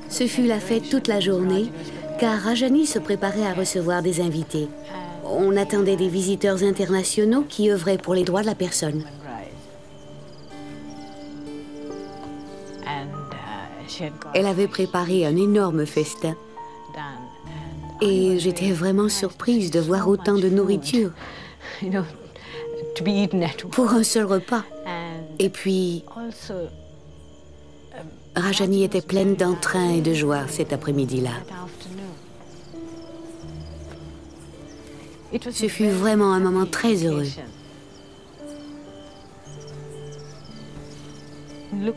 Ce fut la fête toute la journée, car Rajani se préparait à recevoir des invités. On attendait des visiteurs internationaux qui œuvraient pour les droits de la personne. Elle avait préparé un énorme festin. Et j'étais vraiment surprise de voir autant de nourriture pour un seul repas. Et puis, Rajani était pleine d'entrain et de joie cet après-midi-là. Ce fut vraiment un moment très heureux.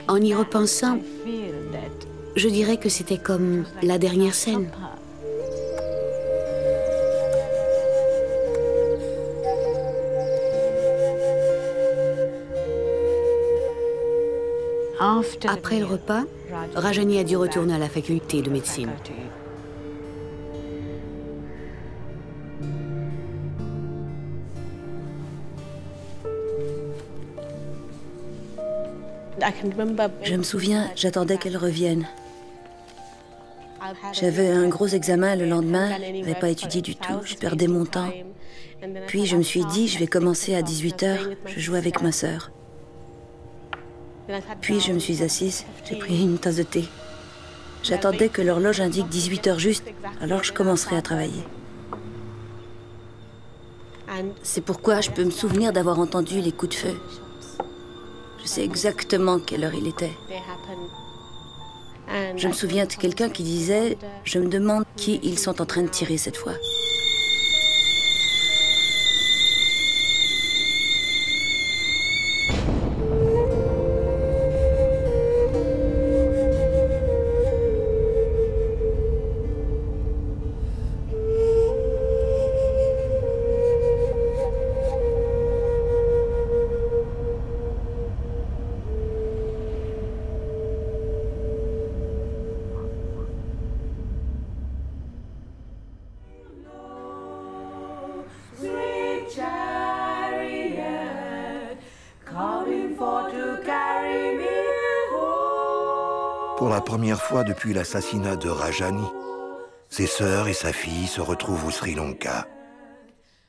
En y repensant, je dirais que c'était comme la dernière scène. Après le repas, Rajani a dû retourner à la faculté de médecine. Je me souviens, j'attendais qu'elle revienne. J'avais un gros examen le lendemain, je n'avais pas étudié du tout, je perdais mon temps. Puis je me suis dit, je vais commencer à 18 h, je joue avec ma sœur. Puis je me suis assise, j'ai pris une tasse de thé. J'attendais que l'horloge indique 18 h juste, alors je commencerai à travailler. C'est pourquoi je peux me souvenir d'avoir entendu les coups de feu. Je sais exactement quelle heure il était. Je me souviens de quelqu'un qui disait « Je me demande qui ils sont en train de tirer cette fois ». Pour la première fois depuis l'assassinat de Rajani, ses sœurs et sa fille se retrouvent au Sri Lanka.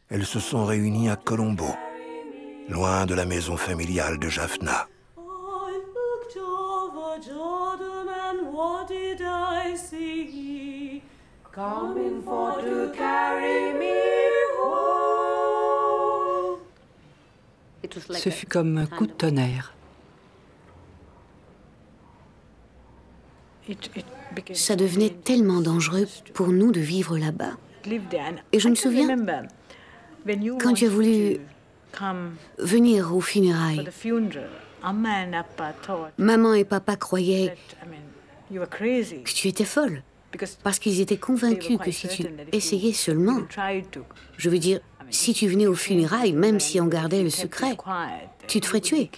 Elles se sont réunies à Colombo, loin de la maison familiale de Jaffna. Ce fut comme un coup de tonnerre. Ça devenait tellement dangereux pour nous de vivre là-bas. Et je me souviens, quand tu as voulu venir aux funérailles, maman et papa croyaient que tu étais folle, parce qu'ils étaient convaincus que si tu essayais seulement, je veux dire, si tu venais aux funérailles, même si on gardait le secret, tu te ferais tuer.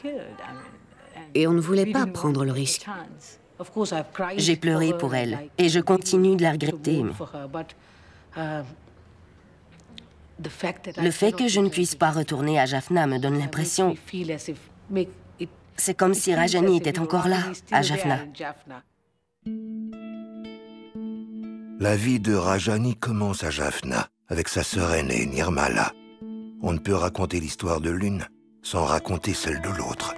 Et on ne voulait pas prendre le risque. J'ai pleuré pour elle et je continue de la regretter. Le fait que je ne puisse pas retourner à Jaffna me donne l'impression... C'est comme si Rajani était encore là, à Jaffna. La vie de Rajani commence à Jaffna, avec sa sœur aînée, Nirmala. On ne peut raconter l'histoire de l'une sans raconter celle de l'autre.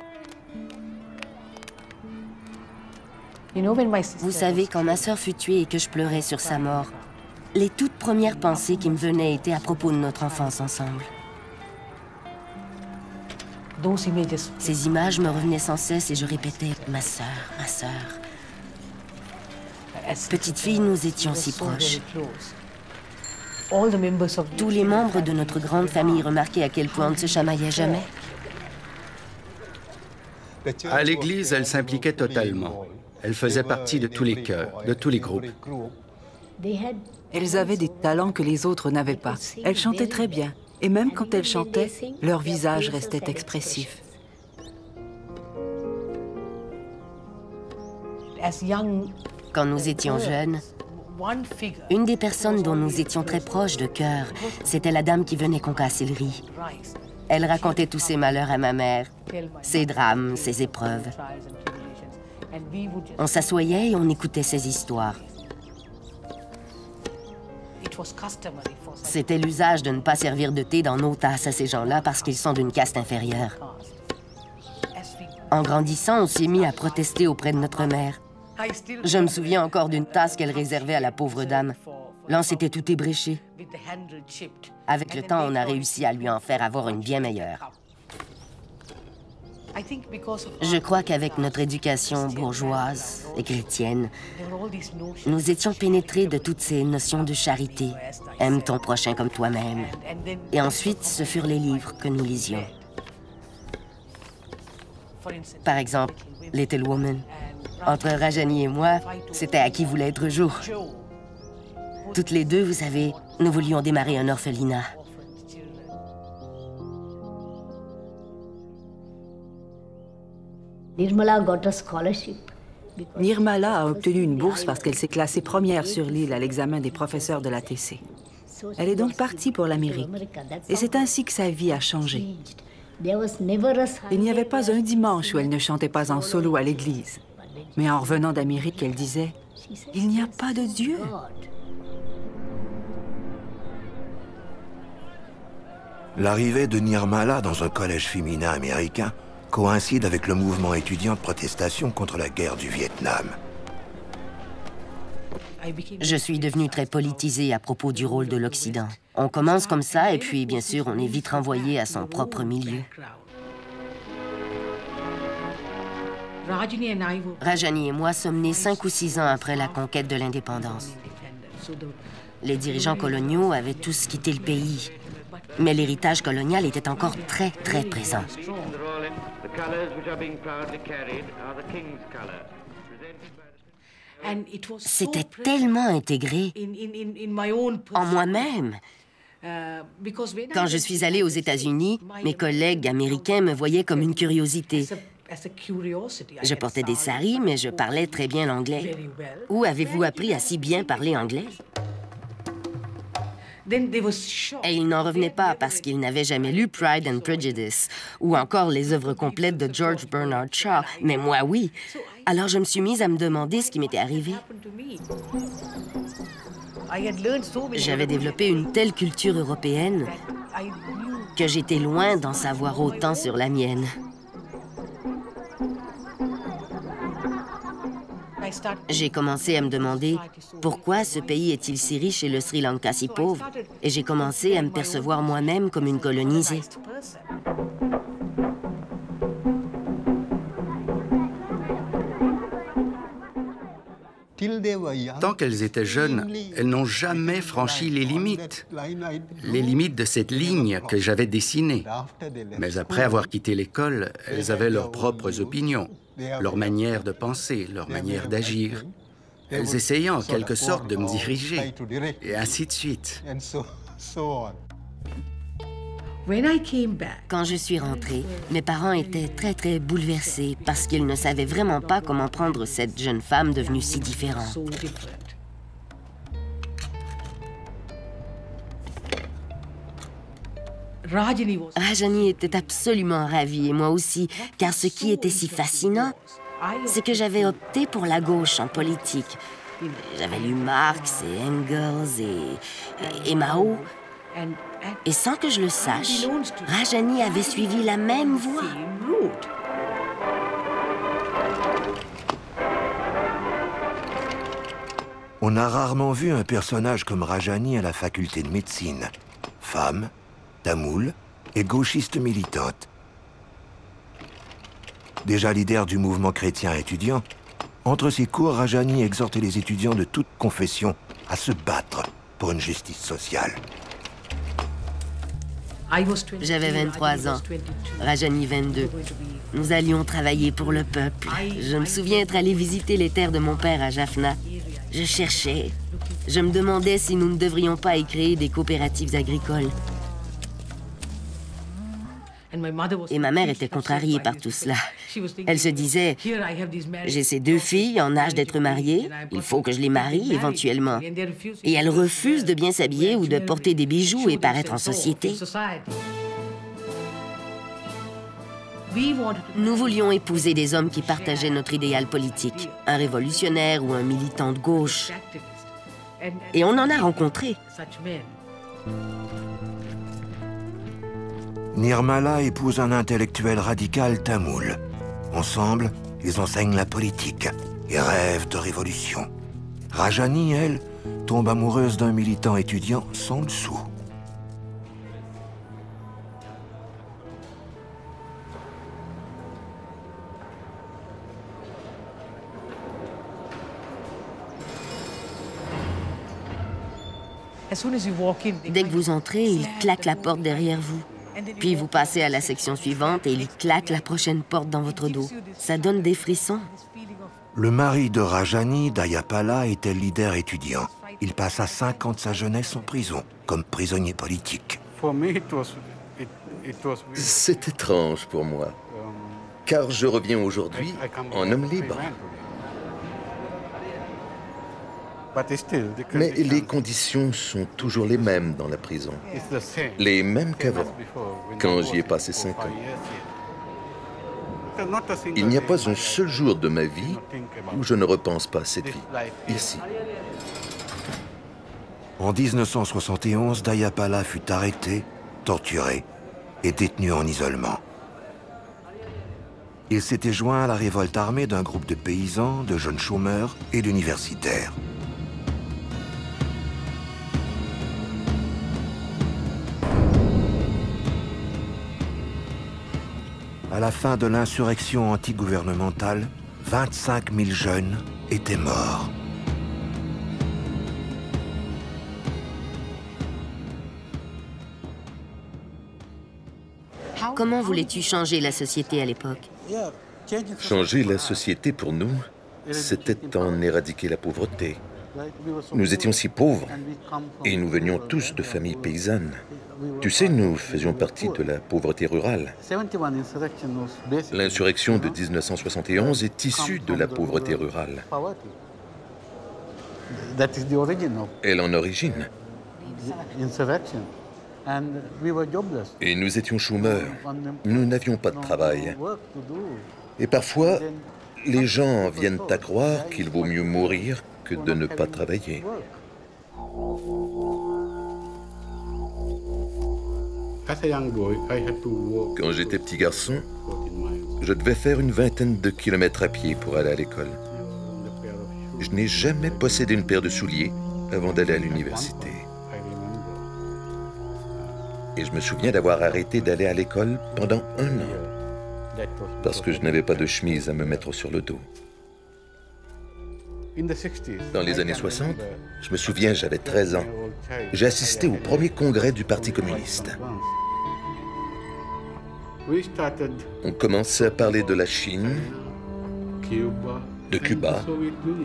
Vous savez, quand ma sœur fut tuée et que je pleurais sur sa mort, les toutes premières pensées qui me venaient étaient à propos de notre enfance ensemble. Ces images me revenaient sans cesse et je répétais « ma sœur, ma sœur ». Petite fille, nous étions si proches. Tous les membres de notre grande famille remarquaient à quel point on ne se chamaillait jamais. À l'église, elle s'impliquait totalement. Elle faisait partie de tous les chœurs, de tous les groupes. Elles avaient des talents que les autres n'avaient pas. Elles chantaient très bien. Et même quand elles chantaient, leur visage restait expressif. Quand nous étions jeunes, une des personnes dont nous étions très proches de cœur, c'était la dame qui venait concasser le riz. Elle racontait tous ses malheurs à ma mère, ses drames, ses épreuves. On s'assoyait et on écoutait ces histoires. C'était l'usage de ne pas servir de thé dans nos tasses à ces gens-là parce qu'ils sont d'une caste inférieure. En grandissant, on s'est mis à protester auprès de notre mère. Je me souviens encore d'une tasse qu'elle réservait à la pauvre dame. L'anse était tout ébréché. Avec le temps, on a réussi à lui en faire avoir une bien meilleure. Je crois qu'avec notre éducation bourgeoise et chrétienne, nous étions pénétrés de toutes ces notions de charité. Aime ton prochain comme toi-même. Et ensuite, ce furent les livres que nous lisions. Par exemple, Little Woman. Entre Rajani et moi, c'était à qui voulait être jour. Toutes les deux, vous savez, nous voulions démarrer un orphelinat. Nirmala a obtenu une bourse parce qu'elle s'est classée première sur l'île à l'examen des professeurs de l'ATC. Elle est donc partie pour l'Amérique. Et c'est ainsi que sa vie a changé. Il n'y avait pas un dimanche où elle ne chantait pas en solo à l'église. Mais en revenant d'Amérique, elle disait « Il n'y a pas de Dieu ». L'arrivée de Nirmala dans un collège féminin américain coïncide avec le mouvement étudiant de protestation contre la guerre du Vietnam. Je suis devenue très politisée à propos du rôle de l'Occident. On commence comme ça et puis, bien sûr, on est vite renvoyé à son propre milieu. Rajani et moi sommes nés 5 ou 6 ans après la conquête de l'indépendance. Les dirigeants coloniaux avaient tous quitté le pays, mais l'héritage colonial était encore très, très présent. C'était tellement intégré en moi-même. Quand je suis allée aux États-Unis, mes collègues américains me voyaient comme une curiosité. Je portais des saris, mais je parlais très bien l'anglais. Où avez-vous appris à si bien parler anglais? Et ils n'en revenaient pas parce qu'ils n'avaient jamais lu Pride and Prejudice ou encore les œuvres complètes de George Bernard Shaw, mais moi, oui. Alors je me suis mise à me demander ce qui m'était arrivé. J'avais développé une telle culture européenne que j'étais loin d'en savoir autant sur la mienne. J'ai commencé à me demander pourquoi ce pays est-il si riche et le Sri Lanka si pauvre, et j'ai commencé à me percevoir moi-même comme une colonisée. Tant qu'elles étaient jeunes, elles n'ont jamais franchi les limites de cette ligne que j'avais dessinée. Mais après avoir quitté l'école, elles avaient leurs propres opinions, leur manière de penser, leur manière d'agir. Elles essayaient en quelque sorte de me diriger, et ainsi de suite. Quand je suis rentrée, mes parents étaient très, très bouleversés parce qu'ils ne savaient vraiment pas comment prendre cette jeune femme devenue si différente. Rajani était absolument ravie, et moi aussi, car ce qui était si fascinant, c'est que j'avais opté pour la gauche en politique. J'avais lu Marx et Engels et Mao. Et sans que je le sache, Rajani avait suivi la même voie. On a rarement vu un personnage comme Rajani à la faculté de médecine. Femme, tamoule et gauchiste militante. Déjà leader du mouvement chrétien étudiant, entre ses cours, Rajani exhortait les étudiants de toute confession à se battre pour une justice sociale. J'avais 23 ans, Rajani 22. Nous allions travailler pour le peuple. Je me souviens être allé visiter les terres de mon père à Jaffna. Je cherchais. Je me demandais si nous ne devrions pas y créer des coopératives agricoles. Et ma mère était contrariée par tout cela. Elle se disait, j'ai ces 2 filles en âge d'être mariées, il faut que je les marie éventuellement. Et elles refusent de bien s'habiller ou de porter des bijoux et paraître en société. Nous voulions épouser des hommes qui partageaient notre idéal politique, un révolutionnaire ou un militant de gauche. Et on en a rencontré. Nirmala épouse un intellectuel radical tamoul. Ensemble, ils enseignent la politique et rêvent de révolution. Rajani, elle, tombe amoureuse d'un militant étudiant sans le sou. Dès que vous entrez, il claque la porte derrière vous. Puis vous passez à la section suivante et il claque la prochaine porte dans votre dos. Ça donne des frissons. Le mari de Rajani, Dayapala, était leader étudiant. Il passa 5 ans de sa jeunesse en prison, comme prisonnier politique. C'est étrange pour moi, car je reviens aujourd'hui en homme libre. Mais les conditions sont toujours les mêmes dans la prison, les mêmes qu'avant, quand j'y ai passé 5 ans. Il n'y a pas un seul jour de ma vie où je ne repense pas à cette vie, ici. En 1971, Dayapala fut arrêté, torturé et détenu en isolement. Il s'était joint à la révolte armée d'un groupe de paysans, de jeunes chômeurs et d'universitaires. À la fin de l'insurrection antigouvernementale, 25 000 jeunes étaient morts. Comment voulais-tu changer la société à l'époque? Changer la société pour nous, c'était en éradiquer la pauvreté. Nous étions si pauvres et nous venions tous de familles paysannes. Tu sais, nous faisions partie de la pauvreté rurale. L'insurrection de 1971 est issue de la pauvreté rurale. Elle en origine. Et nous étions chômeurs. Nous n'avions pas de travail. Et parfois, les gens viennent à croire qu'il vaut mieux mourir que de ne pas travailler. Quand j'étais petit garçon, je devais faire une vingtaine de kilomètres à pied pour aller à l'école. Je n'ai jamais possédé une paire de souliers avant d'aller à l'université. Et je me souviens d'avoir arrêté d'aller à l'école pendant 1 an, parce que je n'avais pas de chemise à me mettre sur le dos. Dans les années 60, je me souviens, j'avais 13 ans. J'ai assisté au premier congrès du Parti communiste. On commençait à parler de la Chine, de Cuba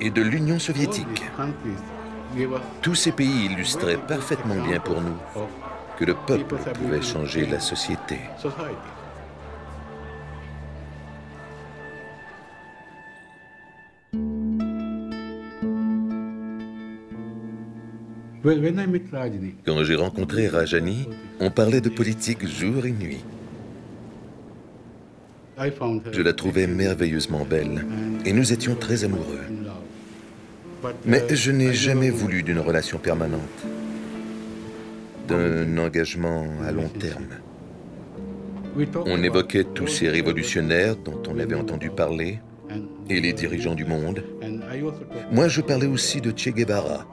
et de l'Union soviétique. Tous ces pays illustraient parfaitement bien pour nous que le peuple pouvait changer la société. Quand j'ai rencontré Rajani, on parlait de politique jour et nuit. Je la trouvais merveilleusement belle et nous étions très amoureux. Mais je n'ai jamais voulu d'une relation permanente, d'un engagement à long terme. On évoquait tous ces révolutionnaires dont on avait entendu parler et les dirigeants du monde. Moi, je parlais aussi de Che Guevara.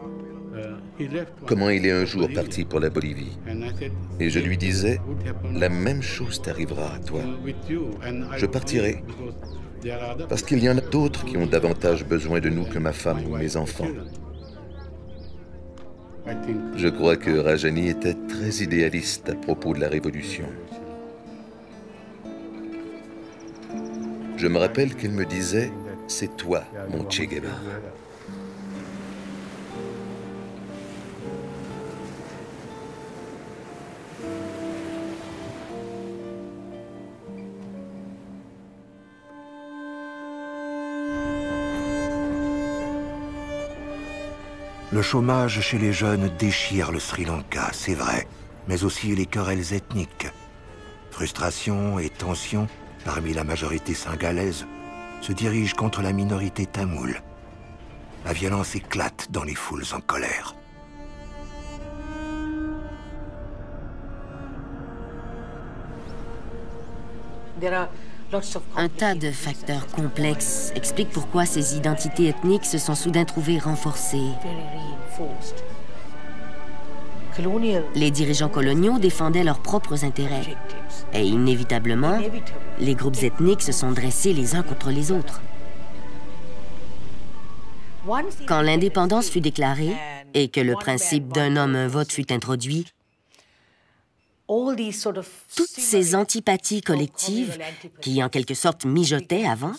Comment il est un jour parti pour la Bolivie. Et je lui disais, la même chose t'arrivera à toi. Je partirai, parce qu'il y en a d'autres qui ont davantage besoin de nous que ma femme ou mes enfants. Je crois que Rajani était très idéaliste à propos de la Révolution. Je me rappelle qu'elle me disait, c'est toi, mon Che Guevara. Le chômage chez les jeunes déchire le Sri Lanka, c'est vrai, mais aussi les querelles ethniques. Frustration et tension parmi la majorité singalaise, se dirige contre la minorité tamoule. La violence éclate dans les foules en colère. Un tas de facteurs complexes expliquent pourquoi ces identités ethniques se sont soudain trouvées renforcées. Les dirigeants coloniaux défendaient leurs propres intérêts. Et inévitablement, les groupes ethniques se sont dressés les uns contre les autres. Quand l'indépendance fut déclarée et que le principe d'un homme, un vote fut introduit, toutes ces antipathies collectives, qui en quelque sorte mijotaient avant,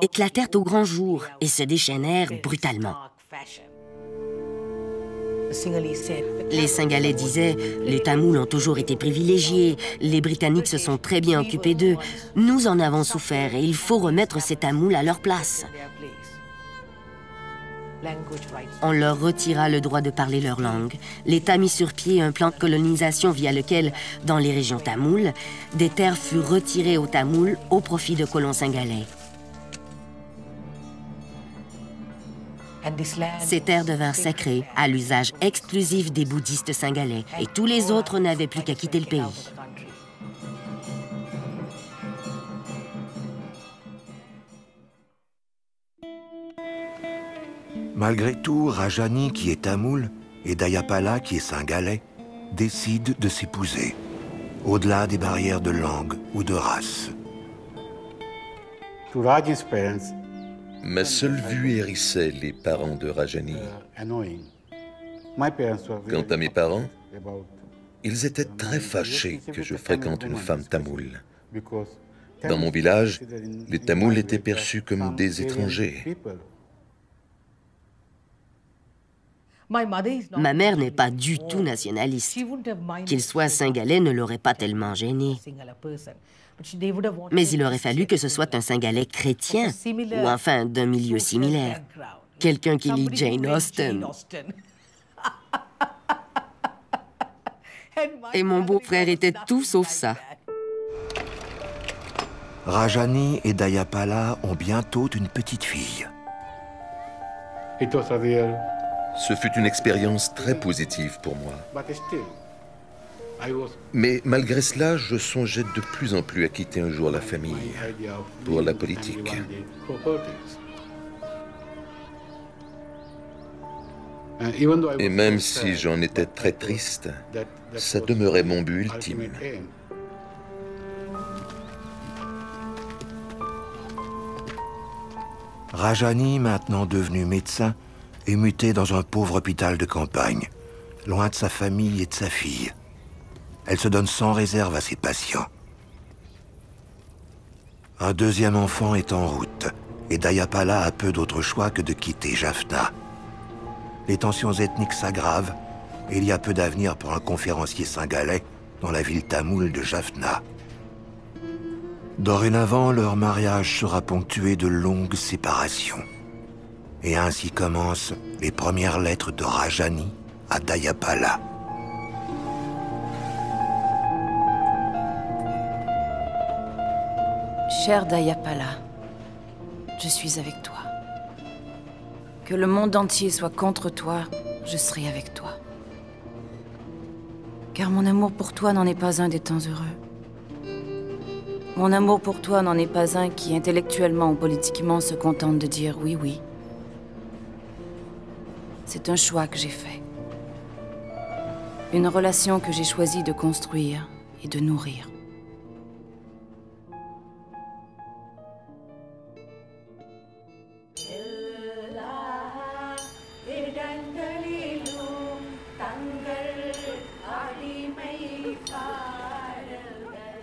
éclatèrent au grand jour et se déchaînèrent brutalement. Les Singalais disaient « Les Tamouls ont toujours été privilégiés, les Britanniques se sont très bien occupés d'eux, nous en avons souffert et il faut remettre ces Tamouls à leur place. » On leur retira le droit de parler leur langue. L'État mit sur pied un plan de colonisation via lequel, dans les régions tamoules, des terres furent retirées aux Tamouls au profit de colons singalais. Ces terres devinrent sacrées, à l'usage exclusif des bouddhistes singalais, et tous les autres n'avaient plus qu'à quitter le pays. Malgré tout, Rajani, qui est tamoul, et Dayapala, qui est singalais, décident de s'épouser, au-delà des barrières de langue ou de race. Ma seule vue hérissait les parents de Rajani. Quant à mes parents, ils étaient très fâchés que je fréquente une femme tamoule. Dans mon village, les Tamouls étaient perçus comme des étrangers. Ma mère n'est pas du tout nationaliste. Qu'il soit singalais ne l'aurait pas tellement gêné. Mais il aurait fallu que ce soit un singalais chrétien, ou enfin d'un milieu similaire. Quelqu'un qui lit Jane Austen. Et mon beau-frère était tout sauf ça. Rajani et Dayapala ont bientôt une petite fille. Ce fut une expérience très positive pour moi. Mais malgré cela, je songeais de plus en plus à quitter un jour la famille pour la politique. Et même si j'en étais très triste, ça demeurait mon but ultime. Rajani, maintenant devenu médecin, est muté dans un pauvre hôpital de campagne, loin de sa famille et de sa fille. Elle se donne sans réserve à ses patients. Un deuxième enfant est en route, et Dayapala a peu d'autre choix que de quitter Jaffna. Les tensions ethniques s'aggravent, et il y a peu d'avenir pour un conférencier singalais dans la ville tamoule de Jaffna. Dorénavant, leur mariage sera ponctué de longues séparations. Et ainsi commencent les premières lettres de Rajani à Dayapala. Cher Dayapala, je suis avec toi. Que le monde entier soit contre toi, je serai avec toi. Car mon amour pour toi n'en est pas un des temps heureux. Mon amour pour toi n'en est pas un qui, intellectuellement ou politiquement, se contente de dire oui, oui. C'est un choix que j'ai fait. Une relation que j'ai choisi de construire et de nourrir.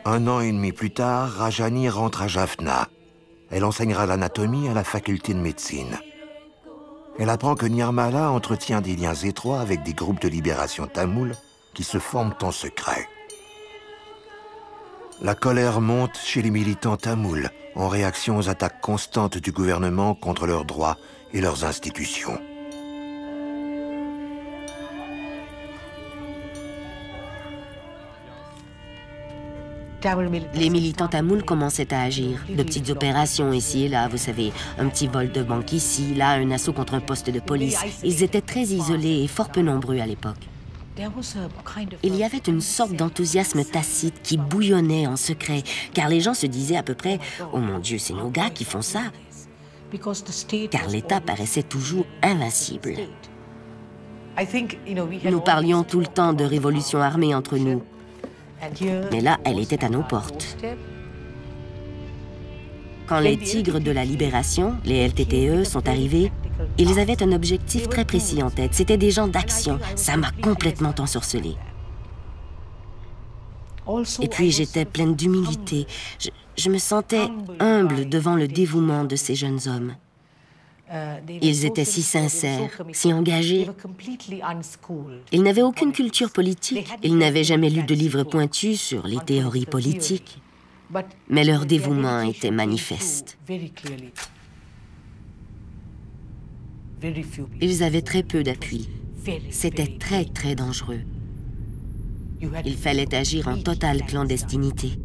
Un an et demi plus tard, Rajani rentre à Jaffna. Elle enseignera l'anatomie à la faculté de médecine. Elle apprend que Nirmala entretient des liens étroits avec des groupes de libération tamouls qui se forment en secret. La colère monte chez les militants tamouls en réaction aux attaques constantes du gouvernement contre leurs droits et leurs institutions. Les militants tamouls commençaient à agir. De petites opérations ici et là, vous savez, un petit vol de banque ici, là, un assaut contre un poste de police. Ils étaient très isolés et fort peu nombreux à l'époque. Il y avait une sorte d'enthousiasme tacite qui bouillonnait en secret, car les gens se disaient à peu près « Oh mon Dieu, c'est nos gars qui font ça », car l'État paraissait toujours invincible. Nous parlions tout le temps de révolution armée entre nous, mais là, elle était à nos portes. Quand les Tigres de la Libération, les LTTE, sont arrivés, ils avaient un objectif très précis en tête. C'était des gens d'action. Ça m'a complètement ensorcelée. Et puis, j'étais pleine d'humilité. Je me sentais humble devant le dévouement de ces jeunes hommes. Ils étaient si sincères, si engagés. Ils n'avaient aucune culture politique. Ils n'avaient jamais lu de livres pointus sur les théories politiques. Mais leur dévouement était manifeste. Ils avaient très peu d'appui. C'était très, très dangereux. Il fallait agir en totale clandestinité.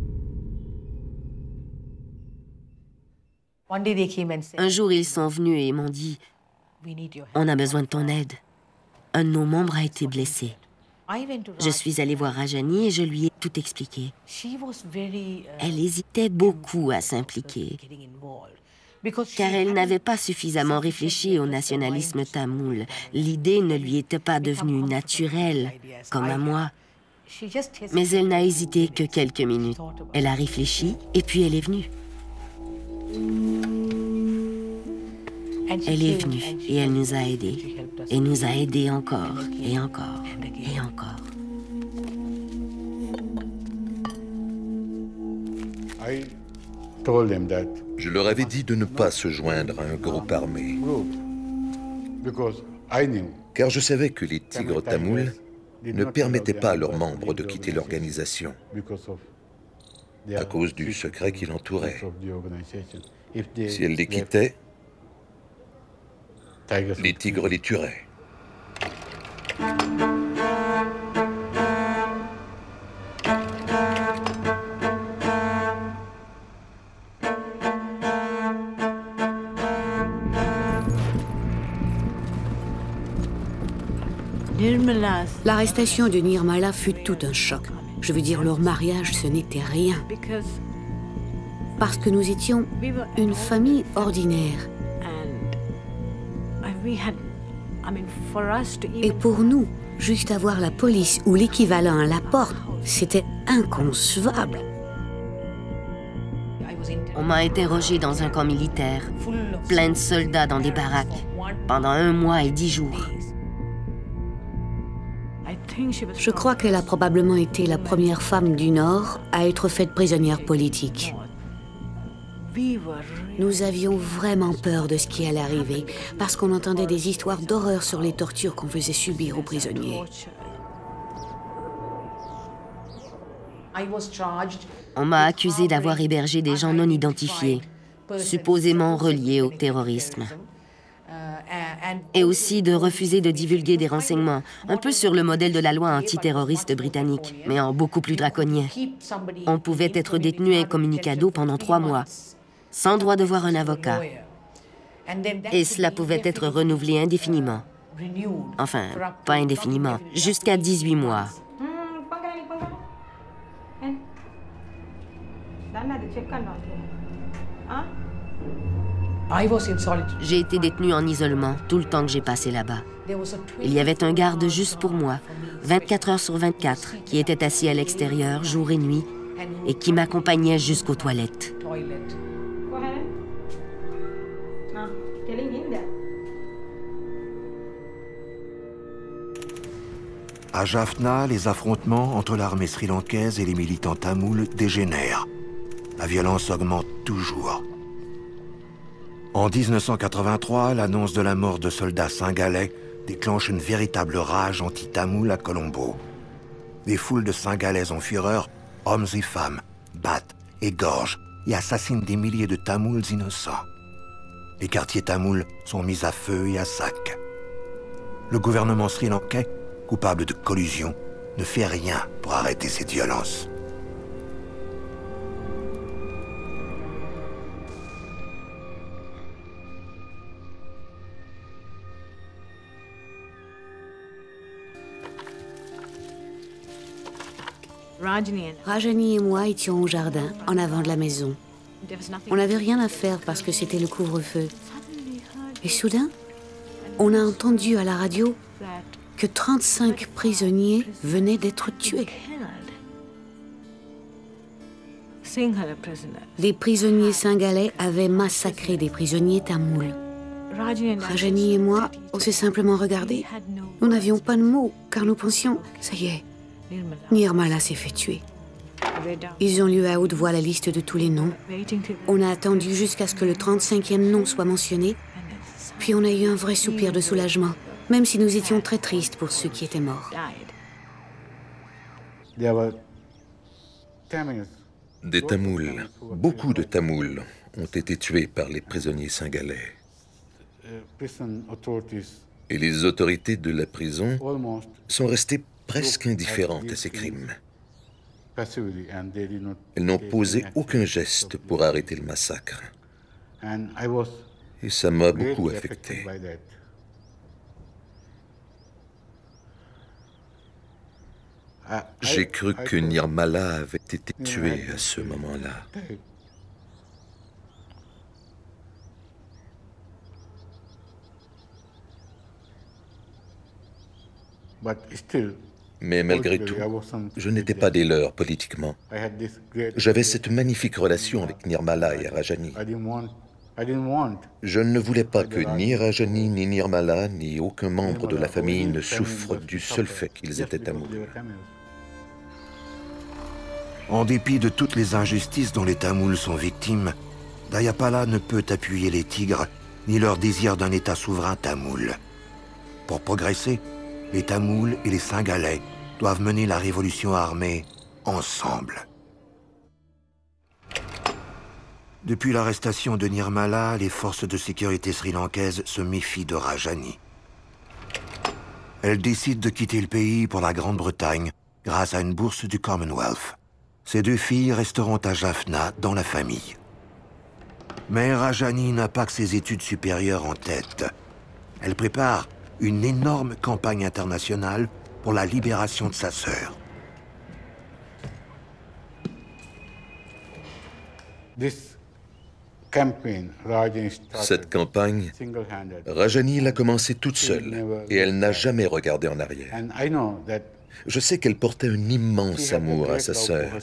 Un jour, ils sont venus et m'ont dit « On a besoin de ton aide. Un de nos membres a été blessé. » Je suis allée voir Rajani et je lui ai tout expliqué. Elle hésitait beaucoup à s'impliquer, car elle n'avait pas suffisamment réfléchi au nationalisme tamoul. L'idée ne lui était pas devenue naturelle, comme à moi. Mais elle n'a hésité que quelques minutes. Elle a réfléchi et puis elle est venue. Elle est venue et elle nous a aidés. Et nous a aidés encore, et encore, et encore. Je leur avais dit de ne pas se joindre à un groupe armé, car je savais que les Tigres tamouls ne permettaient pas à leurs membres de quitter l'organisation à cause du secret qui l'entourait. Si elles les quittaient, les Tigres les tueraient. L'arrestation de Nirmala fut tout un choc. Je veux dire, leur mariage, ce n'était rien. Parce que nous étions une famille ordinaire. Et pour nous, juste avoir la police ou l'équivalent à la porte, c'était inconcevable. On m'a interrogé dans un camp militaire, plein de soldats dans des baraques, pendant 1 mois et 10 jours. Je crois qu'elle a probablement été la première femme du Nord à être faite prisonnière politique. Nous avions vraiment peur de ce qui allait arriver, parce qu'on entendait des histoires d'horreur sur les tortures qu'on faisait subir aux prisonniers. On m'a accusé d'avoir hébergé des gens non identifiés, supposément reliés au terrorisme. Et aussi de refuser de divulguer des renseignements, un peu sur le modèle de la loi antiterroriste britannique, mais en beaucoup plus draconien. On pouvait être détenu incommunicado pendant 3 mois, sans droit de voir un avocat. Et cela pouvait être renouvelé indéfiniment. Enfin, pas indéfiniment, jusqu'à 18 mois. J'ai été détenue en isolement tout le temps que j'ai passé là-bas. Il y avait un garde juste pour moi, 24 heures sur 24, qui était assis à l'extérieur, jour et nuit, et qui m'accompagnait jusqu'aux toilettes. À Jaffna, les affrontements entre l'armée sri-lankaise et les militants tamouls dégénèrent. La violence augmente toujours. En 1983, l'annonce de la mort de soldats singalais déclenche une véritable rage anti-tamoul à Colombo. Des foules de Singalais en fureur, hommes et femmes, battent, égorgent et assassinent des milliers de Tamouls innocents. Les quartiers tamouls sont mis à feu et à sac. Le gouvernement sri-lankais, coupable de collusion, ne fait rien pour arrêter cette violence. Rajani et moi étions au jardin, en avant de la maison. On n'avait rien à faire parce que c'était le couvre-feu. Et soudain, on a entendu à la radio que 35 prisonniers venaient d'être tués. Les prisonniers singalais avaient massacré des prisonniers tamouls. Rajani et moi, on s'est simplement regardés. Nous n'avions pas de mots, car nous pensions, ça y est, Nirmala s'est fait tuer. Ils ont lu à haute voix la liste de tous les noms. On a attendu jusqu'à ce que le 35e nom soit mentionné, puis on a eu un vrai soupir de soulagement, même si nous étions très tristes pour ceux qui étaient morts. Des Tamouls, beaucoup de Tamouls ont été tués par les prisonniers singalais. Et les autorités de la prison sont restées presque indifférentes à ces crimes. Elles n'ont posé aucun geste pour arrêter le massacre. Et ça m'a beaucoup affecté. J'ai cru que Nirmala avait été tué à ce moment-là. Mais malgré tout, je n'étais pas des leurs politiquement. J'avais cette magnifique relation avec Nirmala et Rajani. Je ne voulais pas que ni Rajani, ni Nirmala, ni aucun membre de la famille ne souffre du seul fait qu'ils étaient tamouls. En dépit de toutes les injustices dont les Tamouls sont victimes, Dayapala ne peut appuyer les Tigres ni leur désir d'un État souverain tamoul. Pour progresser, les Tamouls et les Singalais doivent mener la révolution armée ensemble. Depuis l'arrestation de Nirmala, les forces de sécurité sri-lankaises se méfient de Rajani. Elles décident de quitter le pays pour la Grande-Bretagne grâce à une bourse du Commonwealth. Ces deux filles resteront à Jaffna dans la famille. Mais Rajani n'a pas que ses études supérieures en tête. Elle prépare une énorme campagne internationale pour la libération de sa sœur. Cette campagne, Rajani l'a commencée toute seule et elle n'a jamais regardé en arrière. Je sais qu'elle portait un immense amour à sa sœur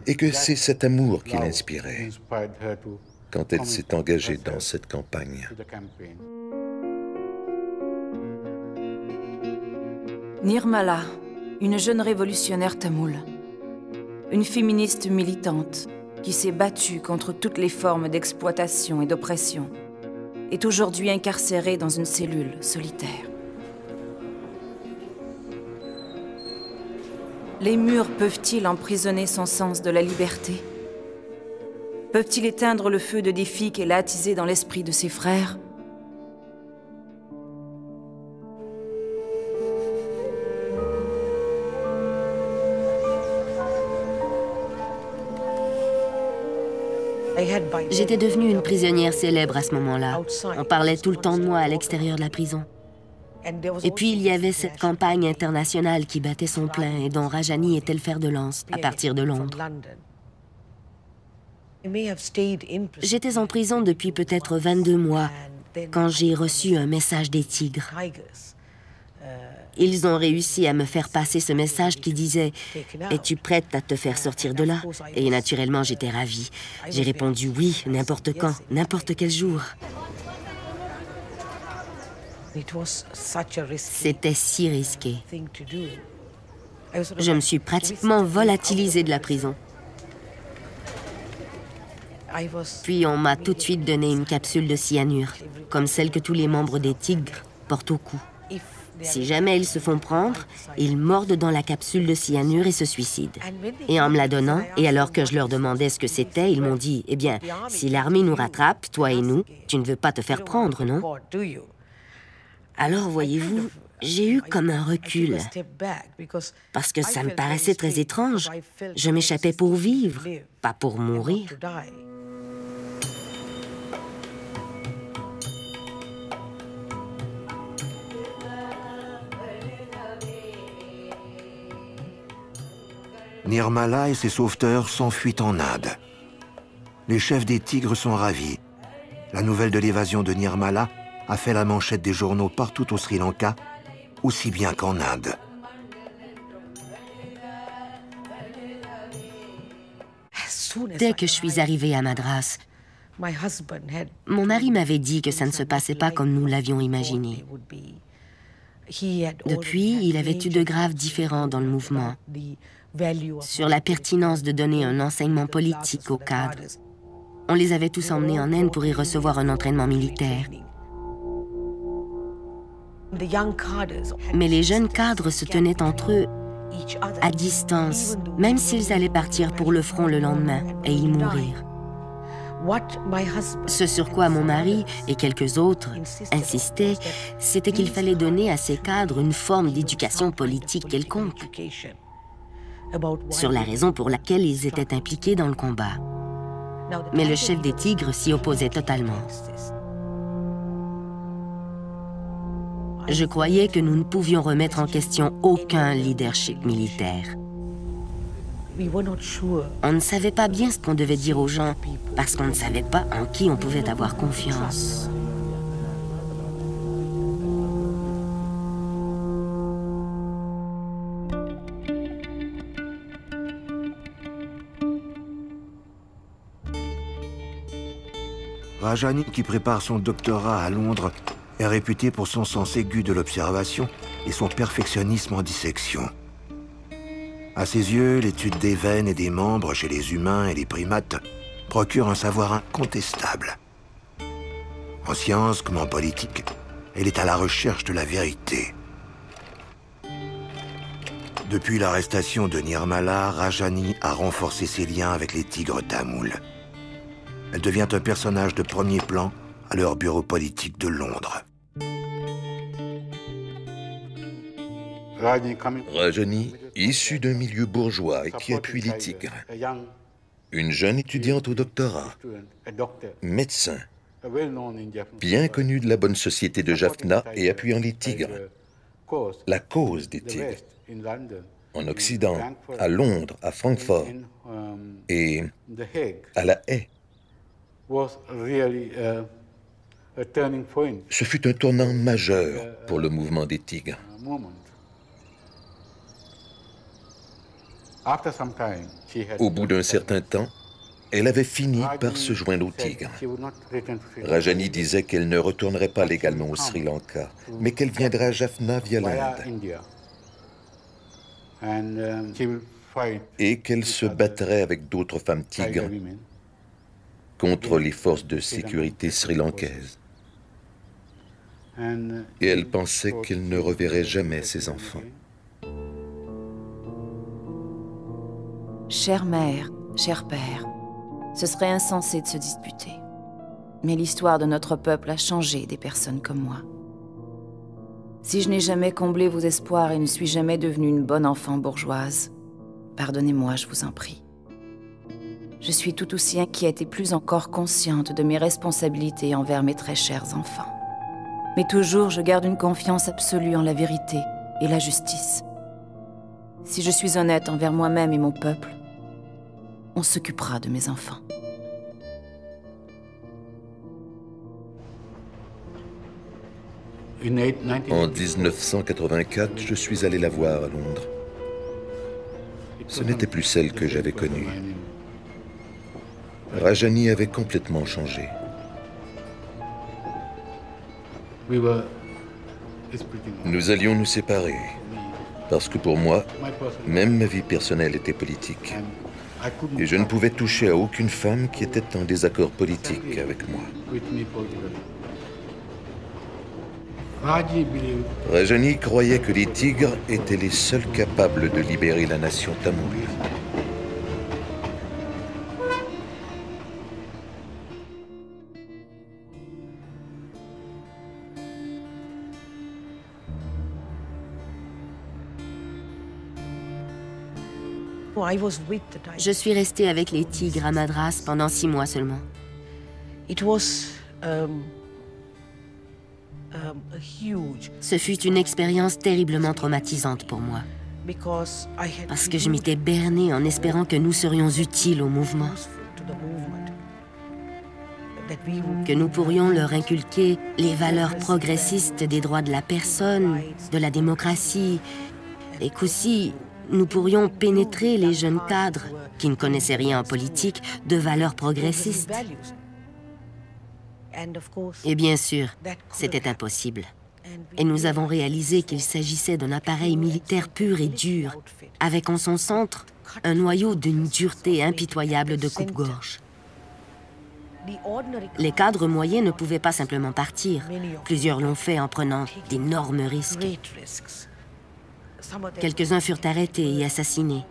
et que c'est cet amour qui l'inspirait quand elle s'est engagée dans cette campagne. Nirmala, une jeune révolutionnaire tamoule, une féministe militante qui s'est battue contre toutes les formes d'exploitation et d'oppression, est aujourd'hui incarcérée dans une cellule solitaire. Les murs peuvent-ils emprisonner son sens de la liberté? Peuvent-ils éteindre le feu de défi qu'elle a attisé dans l'esprit de ses frères? J'étais devenue une prisonnière célèbre à ce moment-là. On parlait tout le temps de moi à l'extérieur de la prison. Et puis, il y avait cette campagne internationale qui battait son plein et dont Rajani était le fer de lance à partir de Londres. J'étais en prison depuis peut-être 22 mois quand j'ai reçu un message des Tigres. Ils ont réussi à me faire passer ce message qui disait « Es-tu prête à te faire sortir de là ?» Et naturellement, j'étais ravie. J'ai répondu « Oui, n'importe quand, n'importe quel jour. » C'était si risqué. Je me suis pratiquement volatilisée de la prison. Puis on m'a tout de suite donné une capsule de cyanure, comme celle que tous les membres des Tigres portent au cou. Si jamais ils se font prendre, ils mordent dans la capsule de cyanure et se suicident. Et en me la donnant, et alors que je leur demandais ce que c'était, ils m'ont dit « Eh bien, si l'armée nous rattrape, toi et nous, tu ne veux pas te faire prendre, non ?» Alors, voyez-vous, j'ai eu comme un recul, parce que ça me paraissait très étrange. Je m'échappais pour vivre, pas pour mourir. Nirmala et ses sauveteurs s'enfuient en Inde. Les chefs des tigres sont ravis. La nouvelle de l'évasion de Nirmala a fait la manchette des journaux partout au Sri Lanka, aussi bien qu'en Inde. Dès que je suis arrivée à Madras, mon mari m'avait dit que ça ne se passait pas comme nous l'avions imaginé. Depuis, il avait eu de graves différends dans le mouvement sur la pertinence de donner un enseignement politique aux cadres. On les avait tous emmenés en Inde pour y recevoir un entraînement militaire. Mais les jeunes cadres se tenaient entre eux à distance, même s'ils allaient partir pour le front le lendemain et y mourir. Ce sur quoi mon mari et quelques autres insistaient, c'était qu'il fallait donner à ces cadres une forme d'éducation politique quelconque, sur la raison pour laquelle ils étaient impliqués dans le combat. Mais le chef des tigres s'y opposait totalement. Je croyais que nous ne pouvions remettre en question aucun leadership militaire. On ne savait pas bien ce qu'on devait dire aux gens parce qu'on ne savait pas en qui on pouvait avoir confiance. Rajani, qui prépare son doctorat à Londres, est réputé pour son sens aigu de l'observation et son perfectionnisme en dissection. À ses yeux, l'étude des veines et des membres chez les humains et les primates procure un savoir incontestable. En science comme en politique, elle est à la recherche de la vérité. Depuis l'arrestation de Nirmala, Rajani a renforcé ses liens avec les tigres tamouls. Elle devient un personnage de premier plan à leur bureau politique de Londres. Rajani, issue d'un milieu bourgeois et qui appuie les tigres. Une jeune étudiante au doctorat, médecin, bien connue de la bonne société de Jaffna et appuyant les tigres, la cause des tigres, en Occident, à Londres, à Francfort et à La Haye. Ce fut un tournant majeur pour le mouvement des tigres. Au bout d'un certain temps, elle avait fini par se joindre aux tigres. Rajani disait qu'elle ne retournerait pas légalement au Sri Lanka, mais qu'elle viendrait à Jaffna via l'Inde. Et qu'elle se battrait avec d'autres femmes tigres contre les forces de sécurité sri-lankaises. Et elle pensait qu'elle ne reverrait jamais ses enfants. Chère mère, cher père, ce serait insensé de se disputer. Mais l'histoire de notre peuple a changé des personnes comme moi. Si je n'ai jamais comblé vos espoirs et ne suis jamais devenue une bonne enfant bourgeoise, pardonnez-moi, je vous en prie. Je suis tout aussi inquiète et plus encore consciente de mes responsabilités envers mes très chers enfants. Mais toujours, je garde une confiance absolue en la vérité et la justice. Si je suis honnête envers moi-même et mon peuple, on s'occupera de mes enfants. En 1984, je suis allé la voir à Londres. Ce n'était plus celle que j'avais connue. Rajani avait complètement changé. Nous allions nous séparer, parce que pour moi, même ma vie personnelle était politique. Et je ne pouvais toucher à aucune femme qui était en désaccord politique avec moi. Rajani croyait que les tigres étaient les seuls capables de libérer la nation tamoule. Je suis restée avec les tigres à Madras pendant 6 mois seulement. Ce fut une expérience terriblement traumatisante pour moi. Parce que je m'étais bernée en espérant que nous serions utiles au mouvement. Que nous pourrions leur inculquer les valeurs progressistes des droits de la personne, de la démocratie, et qu'aussi nous pourrions pénétrer les jeunes cadres qui ne connaissaient rien en politique de valeurs progressistes. Et bien sûr, c'était impossible. Et nous avons réalisé qu'il s'agissait d'un appareil militaire pur et dur, avec en son centre un noyau d'une dureté impitoyable de coupe-gorge. Les cadres moyens ne pouvaient pas simplement partir. Plusieurs l'ont fait en prenant d'énormes risques. Quelques-uns furent arrêtés et assassinés.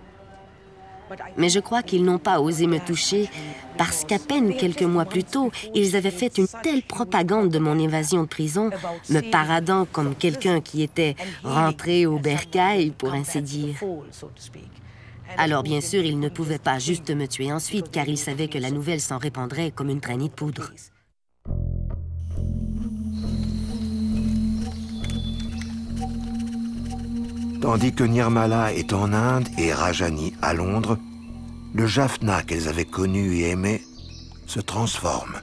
Mais je crois qu'ils n'ont pas osé me toucher parce qu'à peine quelques mois plus tôt, ils avaient fait une telle propagande de mon évasion de prison, me paradant comme quelqu'un qui était rentré au bercail, pour ainsi dire. Alors bien sûr, ils ne pouvaient pas juste me tuer ensuite, car ils savaient que la nouvelle s'en répandrait comme une traînée de poudre. Tandis que Nirmala est en Inde et Rajani à Londres, le Jaffna qu'elles avaient connu et aimé se transforme.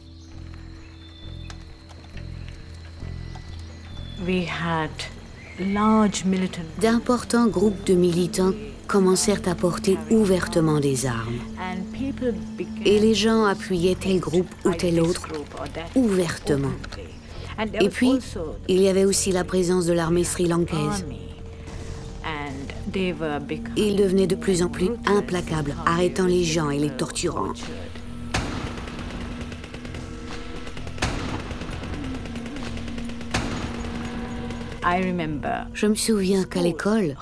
D'importants groupes de militants commencèrent à porter ouvertement des armes. Et les gens appuyaient tel groupe ou tel autre ouvertement. Et puis, il y avait aussi la présence de l'armée sri-lankaise. Ils devenaient de plus en plus implacables, arrêtant les gens et les torturant. Je me souviens qu'à l'école,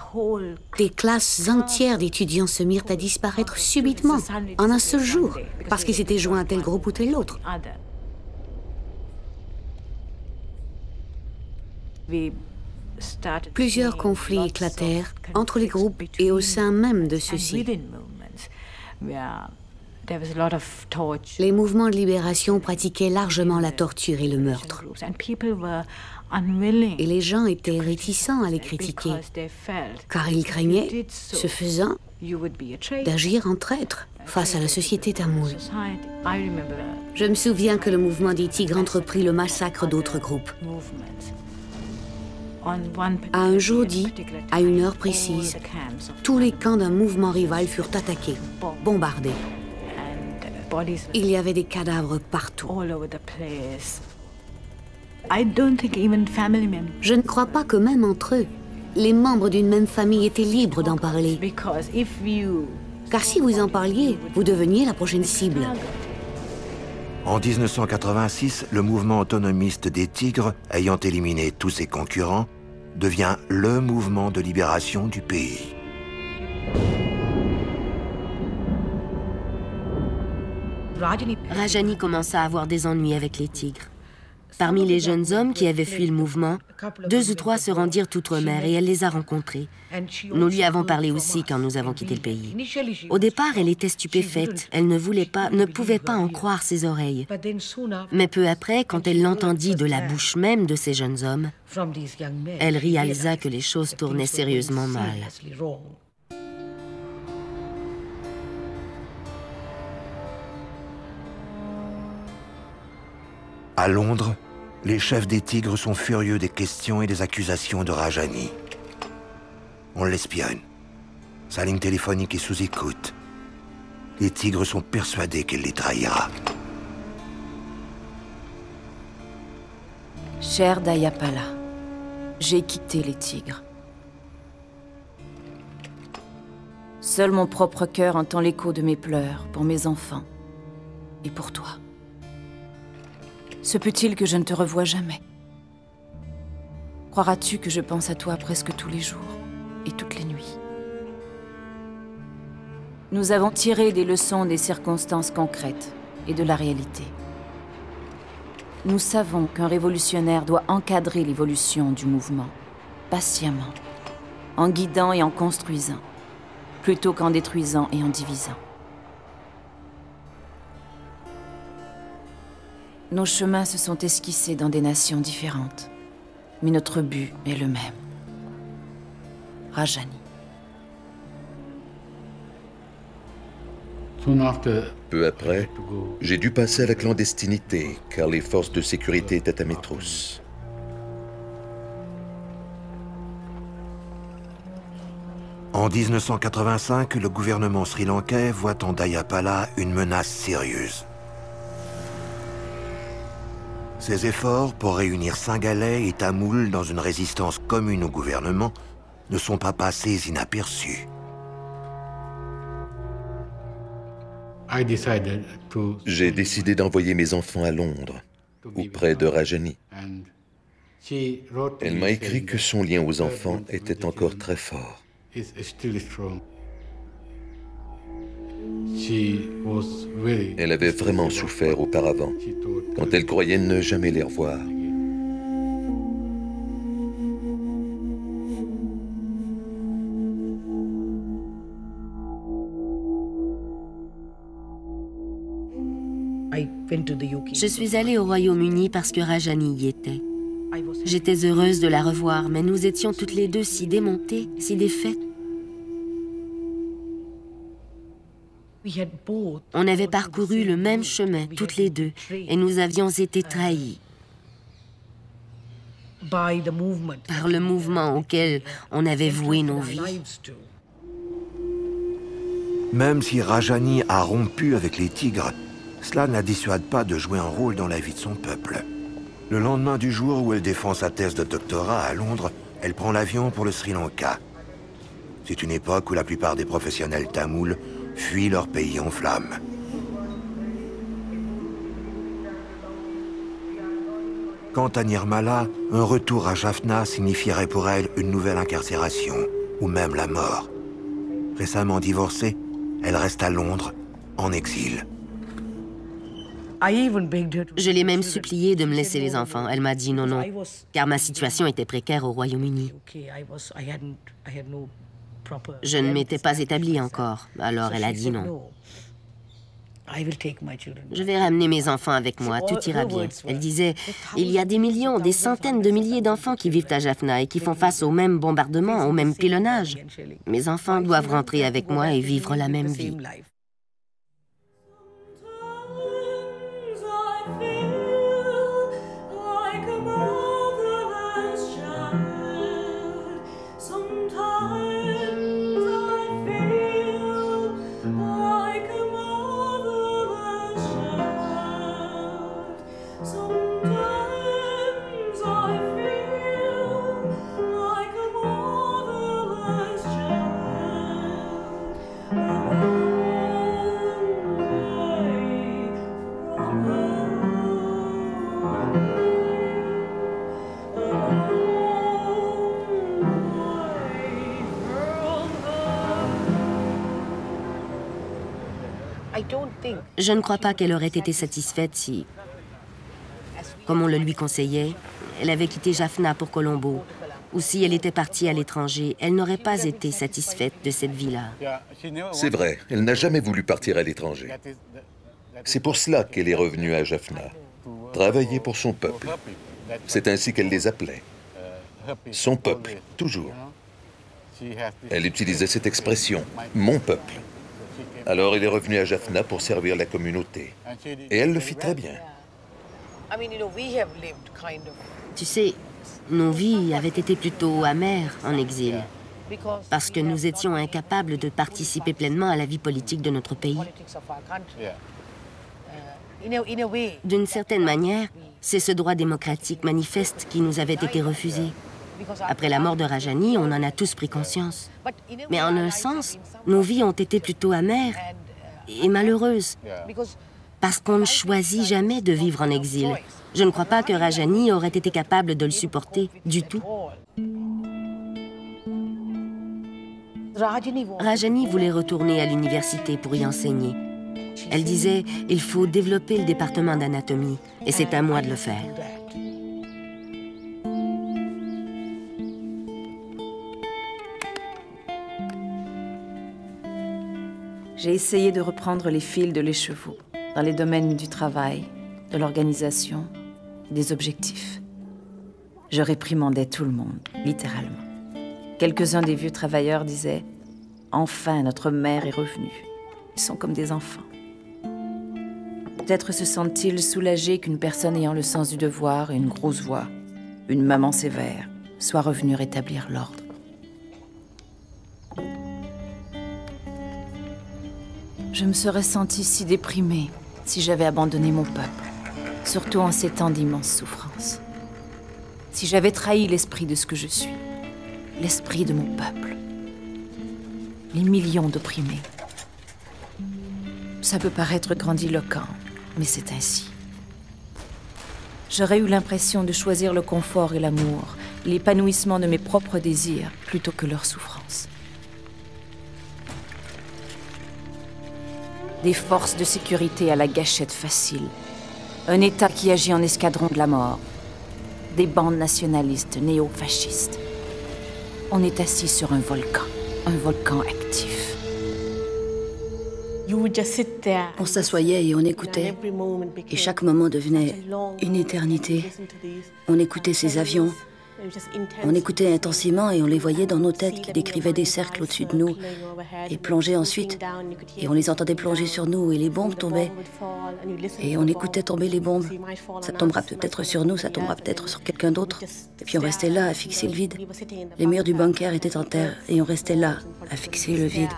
des classes entières d'étudiants se mirent à disparaître subitement, en un seul jour, parce qu'ils s'étaient joints à tel groupe ou tel autre. Plusieurs conflits éclatèrent entre les groupes et au sein même de ceux-ci. Les mouvements de libération pratiquaient largement la torture et le meurtre. Et les gens étaient réticents à les critiquer, car ils craignaient, ce faisant, d'agir en traître face à la société tamoule. Je me souviens que le mouvement des Tigres entreprit le massacre d'autres groupes. À un jour dit, à une heure précise, tous les camps d'un mouvement rival furent attaqués, bombardés. Il y avait des cadavres partout. Je ne crois pas que même entre eux, les membres d'une même famille étaient libres d'en parler. Car si vous en parliez, vous deveniez la prochaine cible. En 1986, le mouvement autonomiste des Tigres, ayant éliminé tous ses concurrents, devient le mouvement de libération du pays. Rajani commença à avoir des ennuis avec les Tigres. Parmi les jeunes hommes qui avaient fui le mouvement, 2 ou 3 se rendirent outre-mer et elle les a rencontrés. Nous lui avons parlé aussi quand nous avons quitté le pays. Au départ, elle était stupéfaite. Elle ne pouvait pas en croire ses oreilles. Mais peu après, quand elle l'entendit de la bouche même de ces jeunes hommes, elle réalisa que les choses tournaient sérieusement mal. À Londres, les chefs des Tigres sont furieux des questions et des accusations de Rajani. On l'espionne. Sa ligne téléphonique est sous écoute. Les Tigres sont persuadés qu'elle les trahira. Cher Dayapala, j'ai quitté les Tigres. Seul mon propre cœur entend l'écho de mes pleurs pour mes enfants et pour toi. Se peut-il que je ne te revoie jamais? Croiras-tu que je pense à toi presque tous les jours et toutes les nuits? Nous avons tiré des leçons des circonstances concrètes et de la réalité. Nous savons qu'un révolutionnaire doit encadrer l'évolution du mouvement, patiemment, en guidant et en construisant, plutôt qu'en détruisant et en divisant. Nos chemins se sont esquissés dans des nations différentes, mais notre but est le même. Rajani. Peu après, j'ai dû passer à la clandestinité, car les forces de sécurité étaient à mes trousses. En 1985, le gouvernement sri-lankais voit en Dayapala une menace sérieuse. Ses efforts pour réunir Singalais et Tamouls dans une résistance commune au gouvernement ne sont pas passés inaperçus. J'ai décidé d'envoyer mes enfants à Londres, auprès de Rajani. Elle m'a écrit que son lien aux enfants était encore très fort. Elle avait vraiment souffert auparavant, quand elle croyait ne jamais les revoir. Je suis allée au Royaume-Uni parce que Rajani y était. J'étais heureuse de la revoir, mais nous étions toutes les deux si démontées, si défaites. On avait parcouru le même chemin, toutes les deux, et nous avions été trahis par le mouvement auquel on avait voué nos vies. Même si Rajani a rompu avec les tigres, cela ne la dissuade pas de jouer un rôle dans la vie de son peuple. Le lendemain du jour où elle défend sa thèse de doctorat à Londres, elle prend l'avion pour le Sri Lanka. C'est une époque où la plupart des professionnels tamouls fuient leur pays en flammes. Quant à Nirmala, un retour à Jaffna signifierait pour elle une nouvelle incarcération, ou même la mort. Récemment divorcée, elle reste à Londres, en exil. Je l'ai même suppliée de me laisser les enfants. Elle m'a dit non, non, car ma situation était précaire au Royaume-Uni. Je ne m'étais pas établie encore, alors elle a dit non. Je vais ramener mes enfants avec moi, tout ira bien. Elle disait, il y a des millions, des centaines de milliers d'enfants qui vivent à Jaffna et qui font face aux mêmes bombardements, au même pilonnage. Mes enfants doivent rentrer avec moi et vivre la même vie. Je ne crois pas qu'elle aurait été satisfaite si, comme on le lui conseillait, elle avait quitté Jaffna pour Colombo, ou si elle était partie à l'étranger, elle n'aurait pas été satisfaite de cette vie-là. C'est vrai, elle n'a jamais voulu partir à l'étranger. C'est pour cela qu'elle est revenue à Jaffna, travailler pour son peuple. C'est ainsi qu'elle les appelait. Son peuple, toujours. Elle utilisait cette expression, mon peuple. Alors elle est revenue à Jaffna pour servir la communauté. Et elle le fit très bien. Tu sais, nos vies avaient été plutôt amères en exil, parce que nous étions incapables de participer pleinement à la vie politique de notre pays. D'une certaine manière, c'est ce droit démocratique manifeste qui nous avait été refusé. Après la mort de Rajani, on en a tous pris conscience. Mais en un sens, nos vies ont été plutôt amères et malheureuses, parce qu'on ne choisit jamais de vivre en exil. Je ne crois pas que Rajani aurait été capable de le supporter du tout. Rajani voulait retourner à l'université pour y enseigner. Elle disait, il faut développer le département d'anatomie, et c'est à moi de le faire. J'ai essayé de reprendre les fils de l'écheveau dans les domaines du travail, de l'organisation, des objectifs. Je réprimandais tout le monde, littéralement. Quelques-uns des vieux travailleurs disaient « Enfin, notre mère est revenue ». Ils sont comme des enfants. Peut-être se sentent-ils soulagés qu'une personne ayant le sens du devoir et une grosse voix, une maman sévère, soit revenue rétablir l'ordre. Je me serais sentie si déprimée si j'avais abandonné mon peuple, surtout en ces temps d'immense souffrance. Si j'avais trahi l'esprit de ce que je suis, l'esprit de mon peuple, les millions d'opprimés. Ça peut paraître grandiloquent, mais c'est ainsi. J'aurais eu l'impression de choisir le confort et l'amour, l'épanouissement de mes propres désirs, plutôt que leur souffrance. Des forces de sécurité à la gâchette facile, un État qui agit en escadron de la mort, des bandes nationalistes néo-fascistes. On est assis sur un volcan actif. On s'assoyait et on écoutait, et chaque moment devenait une éternité. On écoutait ces avions, on écoutait intensément et on les voyait dans nos têtes qui décrivaient des cercles au-dessus de nous et plongeaient ensuite, et on les entendait plonger sur nous et les bombes tombaient. Et on écoutait tomber les bombes. Ça tombera peut-être sur nous, ça tombera peut-être sur quelqu'un d'autre. Et puis on restait là à fixer le vide. Les murs du bunker étaient en terre et on restait là à fixer le vide.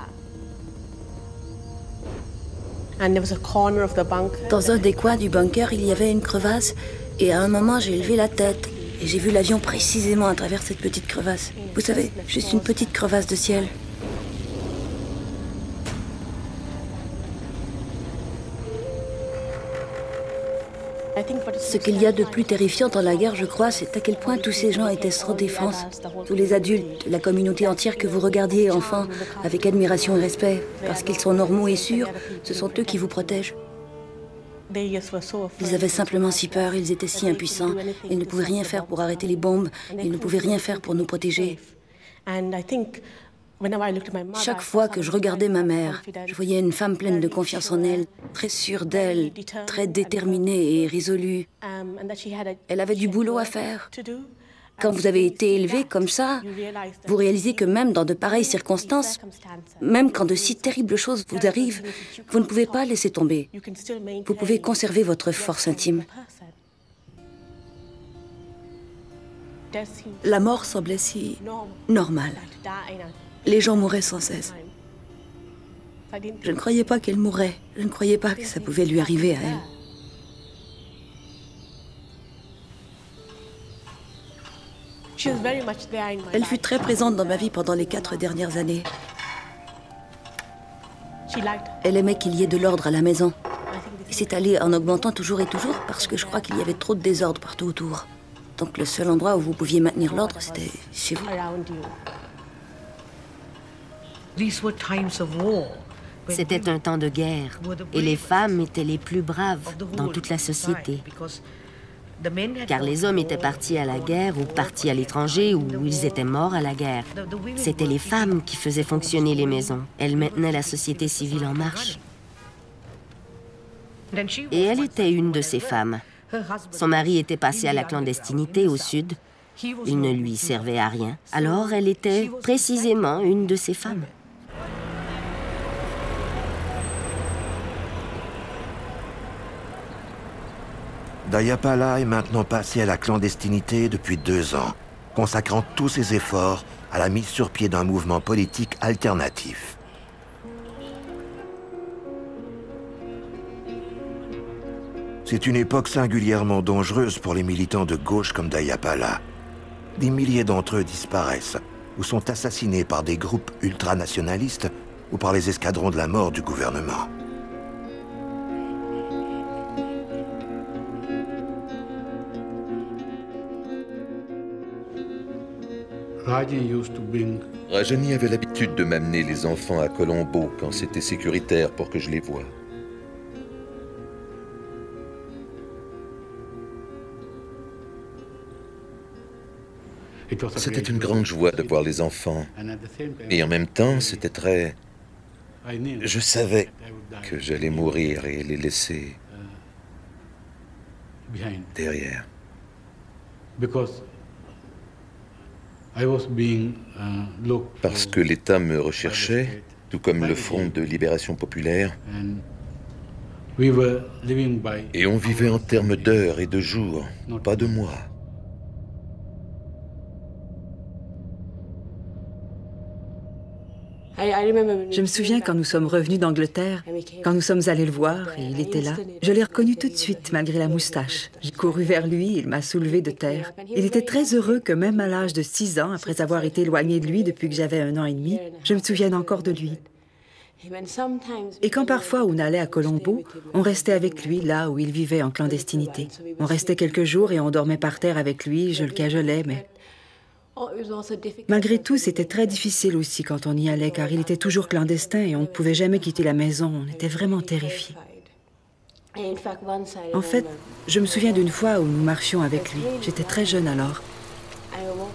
Dans un des coins du bunker, il y avait une crevasse et à un moment, j'ai levé la tête et j'ai vu l'avion précisément à travers cette petite crevasse. Vous savez, juste une petite crevasse de ciel. Ce qu'il y a de plus terrifiant dans la guerre, je crois, c'est à quel point tous ces gens étaient sans défense. Tous les adultes, la communauté entière que vous regardiez, enfants, avec admiration et respect, parce qu'ils sont normaux et sûrs, ce sont eux qui vous protègent. Ils avaient simplement si peur, ils étaient si impuissants, ils ne pouvaient rien faire pour arrêter les bombes, ils ne pouvaient rien faire pour nous protéger. Chaque fois que je regardais ma mère, je voyais une femme pleine de confiance en elle, très sûre d'elle, très déterminée et résolue. Elle avait du boulot à faire. Quand vous avez été élevé comme ça, vous réalisez que même dans de pareilles circonstances, même quand de si terribles choses vous arrivent, vous ne pouvez pas laisser tomber. Vous pouvez conserver votre force intime. La mort semblait si normale. Les gens mouraient sans cesse. Je ne croyais pas qu'elle mourrait. Je ne croyais pas que ça pouvait lui arriver à elle. Elle fut très présente dans ma vie pendant les 4 dernières années. Elle aimait qu'il y ait de l'ordre à la maison. Et c'est allé en augmentant toujours et toujours parce que je crois qu'il y avait trop de désordre partout autour. Donc le seul endroit où vous pouviez maintenir l'ordre, c'était chez vous. C'était un temps de guerre et les femmes étaient les plus braves dans toute la société. Car les hommes étaient partis à la guerre ou partis à l'étranger ou ils étaient morts à la guerre. C'était les femmes qui faisaient fonctionner les maisons. Elles maintenaient la société civile en marche. Et elle était une de ces femmes. Son mari était passé à la clandestinité au sud. Il ne lui servait à rien. Alors elle était précisément une de ces femmes. Dayapala est maintenant passé à la clandestinité depuis 2 ans, consacrant tous ses efforts à la mise sur pied d'un mouvement politique alternatif. C'est une époque singulièrement dangereuse pour les militants de gauche comme Dayapala. Des milliers d'entre eux disparaissent ou sont assassinés par des groupes ultranationalistes ou par les escadrons de la mort du gouvernement. Rajani avait l'habitude de m'amener les enfants à Colombo quand c'était sécuritaire pour que je les voie. C'était une grande joie de voir les enfants. Et en même temps, c'était très... Je savais que j'allais mourir et les laisser derrière. Parce que l'État me recherchait tout comme le Front de Libération Populaire. Et on vivait en termes d'heures et de jours, pas de mois. Je me souviens quand nous sommes revenus d'Angleterre, quand nous sommes allés le voir et il était là. Je l'ai reconnu tout de suite malgré la moustache. J'ai couru vers lui, il m'a soulevé de terre. Il était très heureux que même à l'âge de 6 ans, après avoir été éloigné de lui depuis que j'avais 1 an et demi, je me souvienne encore de lui. Et quand parfois on allait à Colombo, on restait avec lui là où il vivait en clandestinité. On restait quelques jours et on dormait par terre avec lui, je le cajolais, mais... Malgré tout, c'était très difficile aussi quand on y allait, car il était toujours clandestin et on ne pouvait jamais quitter la maison. On était vraiment terrifiés. En fait, je me souviens d'une fois où nous marchions avec lui. J'étais très jeune alors.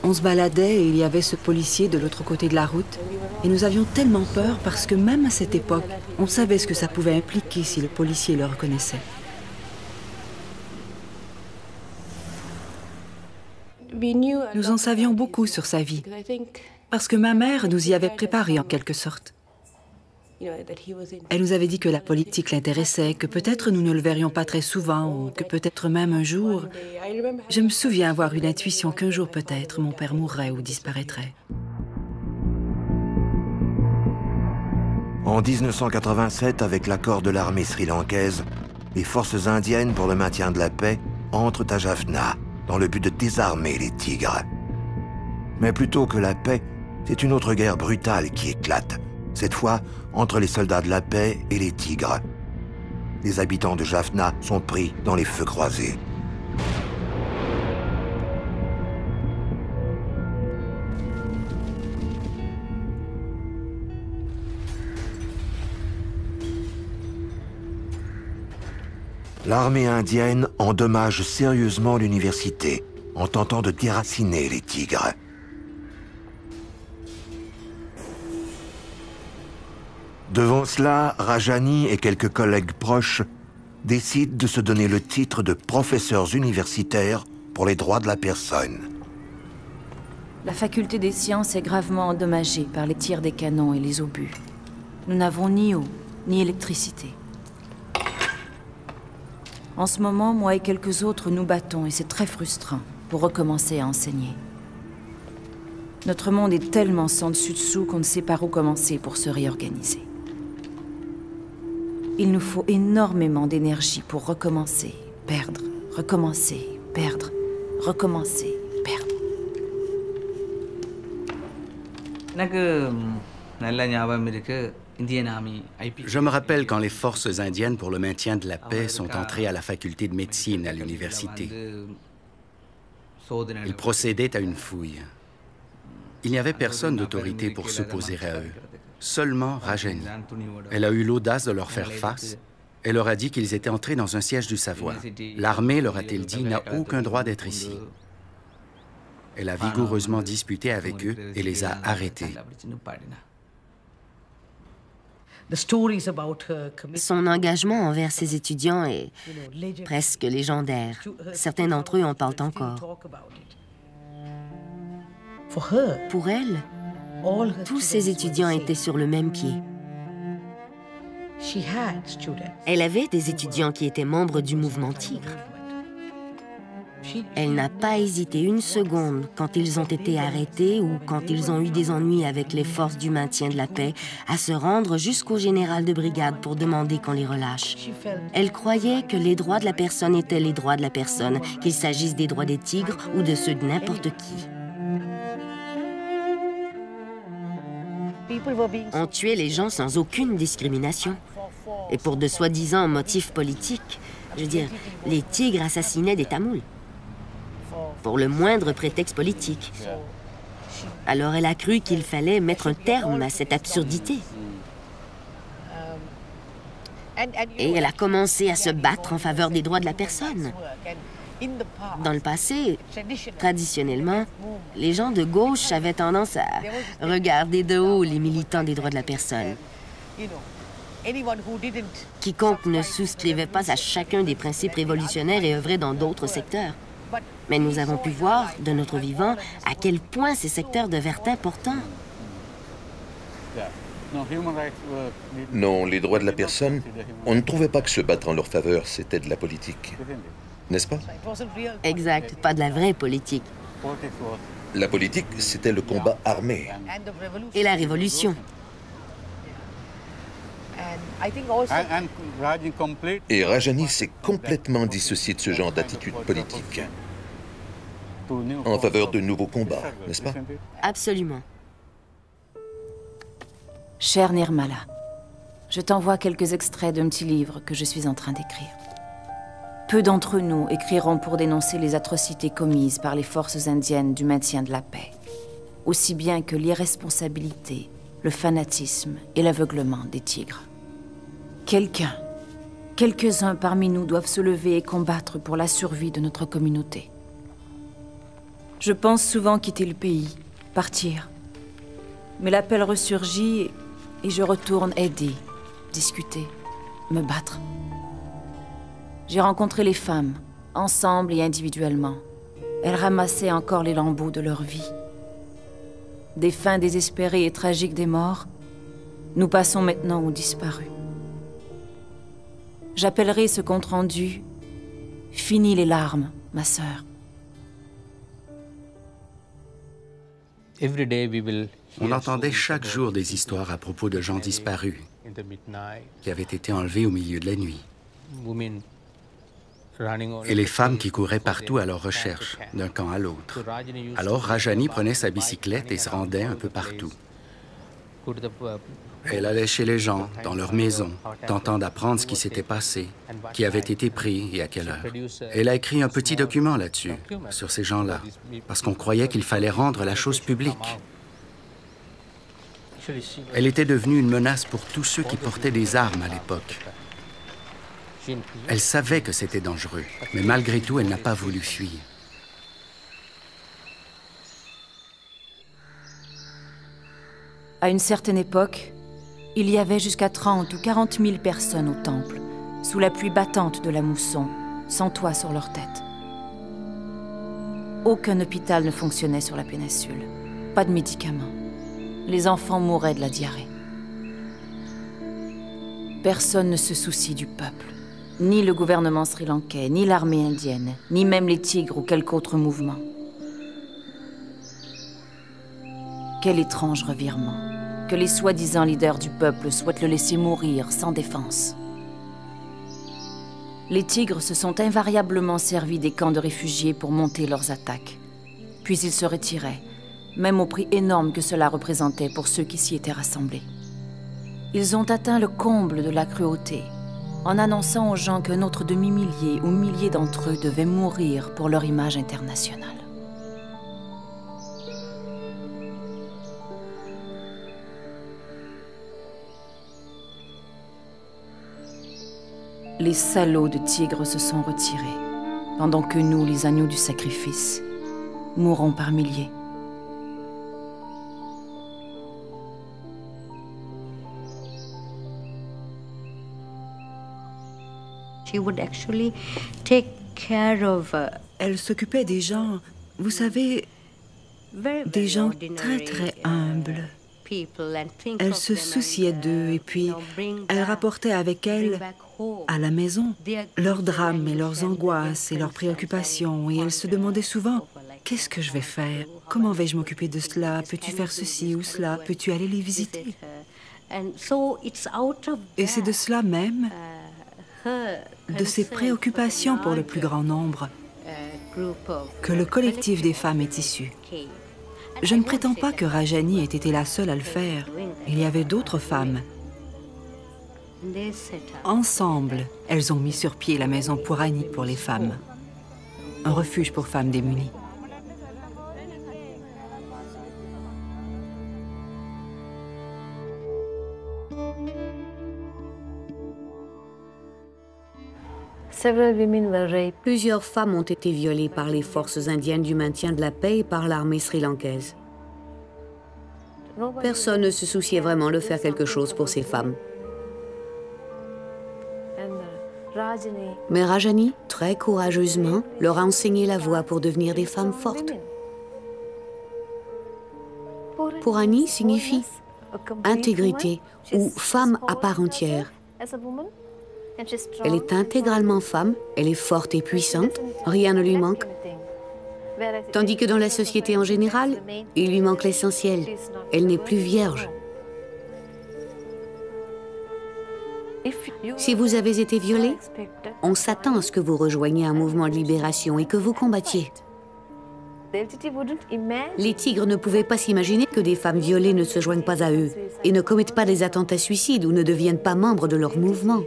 On se baladait et il y avait ce policier de l'autre côté de la route. Et nous avions tellement peur parce que même à cette époque, on savait ce que ça pouvait impliquer si le policier le reconnaissait. Nous en savions beaucoup sur sa vie, parce que ma mère nous y avait préparés en quelque sorte. Elle nous avait dit que la politique l'intéressait, que peut-être nous ne le verrions pas très souvent, ou que peut-être même un jour... Je me souviens avoir une intuition qu'un jour peut-être mon père mourrait ou disparaîtrait. En 1987, avec l'accord de l'armée sri-lankaise, les forces indiennes pour le maintien de la paix entrent à Jaffna, dans le but de désarmer les tigres. Mais plutôt que la paix, c'est une autre guerre brutale qui éclate, cette fois entre les soldats de la paix et les tigres. Les habitants de Jaffna sont pris dans les feux croisés. L'armée indienne endommage sérieusement l'université en tentant de déraciner les tigres. Devant cela, Rajani et quelques collègues proches décident de se donner le titre de professeurs universitaires pour les droits de la personne. La faculté des sciences est gravement endommagée par les tirs des canons et les obus. Nous n'avons ni eau, ni électricité. En ce moment, moi et quelques autres nous battons, et c'est très frustrant, pour recommencer à enseigner. Notre monde est tellement sans dessus-dessous qu'on ne sait par où commencer pour se réorganiser. Il nous faut énormément d'énergie pour recommencer, perdre, recommencer, perdre, recommencer, perdre. Je me rappelle quand les forces indiennes pour le maintien de la paix sont entrées à la faculté de médecine à l'université. Ils procédaient à une fouille. Il n'y avait personne d'autorité pour s'opposer à eux. Seulement Rajani. Elle a eu l'audace de leur faire face. Elle leur a dit qu'ils étaient entrés dans un siège du savoir. L'armée, leur a-t-elle dit, n'a aucun droit d'être ici. Elle a vigoureusement disputé avec eux et les a arrêtés. Son engagement envers ses étudiants est presque légendaire. Certains d'entre eux en parlent encore. Pour elle, tous ses étudiants étaient sur le même pied. Elle avait des étudiants qui étaient membres du mouvement Tigre. Elle n'a pas hésité une seconde quand ils ont été arrêtés ou quand ils ont eu des ennuis avec les forces du maintien de la paix à se rendre jusqu'au général de brigade pour demander qu'on les relâche. Elle croyait que les droits de la personne étaient les droits de la personne, qu'il s'agisse des droits des tigres ou de ceux de n'importe qui. On tuait les gens sans aucune discrimination. Et pour de soi-disant motifs politiques, je veux dire, les tigres assassinaient des Tamouls. Pour le moindre prétexte politique. Alors elle a cru qu'il fallait mettre un terme à cette absurdité. Et elle a commencé à se battre en faveur des droits de la personne. Dans le passé, traditionnellement, les gens de gauche avaient tendance à regarder de haut les militants des droits de la personne. Quiconque ne souscrivait pas à chacun des principes révolutionnaires et œuvrait dans d'autres secteurs. Mais nous avons pu voir, de notre vivant, à quel point ces secteurs devinrent importants. Non, les droits de la personne, on ne trouvait pas que se battre en leur faveur, c'était de la politique. N'est-ce pas? Exact, pas de la vraie politique. La politique, c'était le combat armé. Et la révolution. Et Rajani s'est complètement dissocié de ce genre d'attitude politique. En faveur de nouveaux combats, n'est-ce pas? Absolument. Cher Nirmala, je t'envoie quelques extraits d'un petit livre que je suis en train d'écrire. Peu d'entre nous écriront pour dénoncer les atrocités commises par les forces indiennes du maintien de la paix, aussi bien que l'irresponsabilité, le fanatisme et l'aveuglement des tigres. Quelques-uns parmi nous doivent se lever et combattre pour la survie de notre communauté. Je pense souvent quitter le pays, partir. Mais l'appel ressurgit et je retourne aider, discuter, me battre. J'ai rencontré les femmes, ensemble et individuellement. Elles ramassaient encore les lambeaux de leur vie. Des fins désespérées et tragiques des morts, nous passons maintenant aux disparus. J'appellerai ce compte-rendu « Fini les larmes, ma sœur ». On entendait chaque jour des histoires à propos de gens disparus qui avaient été enlevés au milieu de la nuit. Et les femmes qui couraient partout à leur recherche, d'un camp à l'autre. Alors Rajani prenait sa bicyclette et se rendait un peu partout. Elle allait chez les gens, dans leur maison, tentant d'apprendre ce qui s'était passé, qui avait été pris et à quelle heure. Elle a écrit un petit document là-dessus, sur ces gens-là, parce qu'on croyait qu'il fallait rendre la chose publique. Elle était devenue une menace pour tous ceux qui portaient des armes à l'époque. Elle savait que c'était dangereux, mais malgré tout, elle n'a pas voulu fuir. À une certaine époque, il y avait jusqu'à 30 ou 40 000 personnes au temple, sous la pluie battante de la mousson, sans toit sur leur tête. Aucun hôpital ne fonctionnait sur la péninsule. Pas de médicaments. Les enfants mouraient de la diarrhée. Personne ne se soucie du peuple. Ni le gouvernement sri-lankais, ni l'armée indienne, ni même les tigres ou quelque autre mouvement. Quel étrange revirement. Que les soi-disant leaders du peuple souhaitent le laisser mourir sans défense. Les tigres se sont invariablement servis des camps de réfugiés pour monter leurs attaques. Puis ils se retiraient, même au prix énorme que cela représentait pour ceux qui s'y étaient rassemblés. Ils ont atteint le comble de la cruauté, en annonçant aux gens qu'un autre demi-millier ou millier d'entre eux devaient mourir pour leur image internationale. Les salauds de tigres se sont retirés, pendant que nous, les agneaux du sacrifice, mourons par milliers. Elle s'occupait des gens, vous savez, des gens très humbles. Elle se souciait d'eux et puis elle rapportait avec elle à la maison leurs drames et leurs angoisses et leurs préoccupations et elle se demandait souvent « Qu'est-ce que je vais faire? Comment vais-je m'occuper de cela? Peux-tu faire ceci ou cela? Peux-tu aller les visiter ?» Et c'est de cela même, de ces préoccupations pour le plus grand nombre, que le collectif des femmes est issu. Je ne prétends pas que Rajani ait été la seule à le faire. Il y avait d'autres femmes. Ensemble, elles ont mis sur pied la maison Purani pour les femmes. Un refuge pour femmes démunies. Plusieurs femmes ont été violées par les forces indiennes du maintien de la paix et par l'armée sri-lankaise. Personne ne se souciait vraiment de faire quelque chose pour ces femmes. Mais Rajani, très courageusement, leur a enseigné la voie pour devenir des femmes fortes. Purani signifie intégrité ou femme à part entière. Elle est intégralement femme, elle est forte et puissante, rien ne lui manque. Tandis que dans la société en général, il lui manque l'essentiel. Elle n'est plus vierge. Si vous avez été violée, on s'attend à ce que vous rejoigniez un mouvement de libération et que vous combattiez. Les tigres ne pouvaient pas s'imaginer que des femmes violées ne se joignent pas à eux et ne commettent pas des attentats suicides ou ne deviennent pas membres de leur mouvement.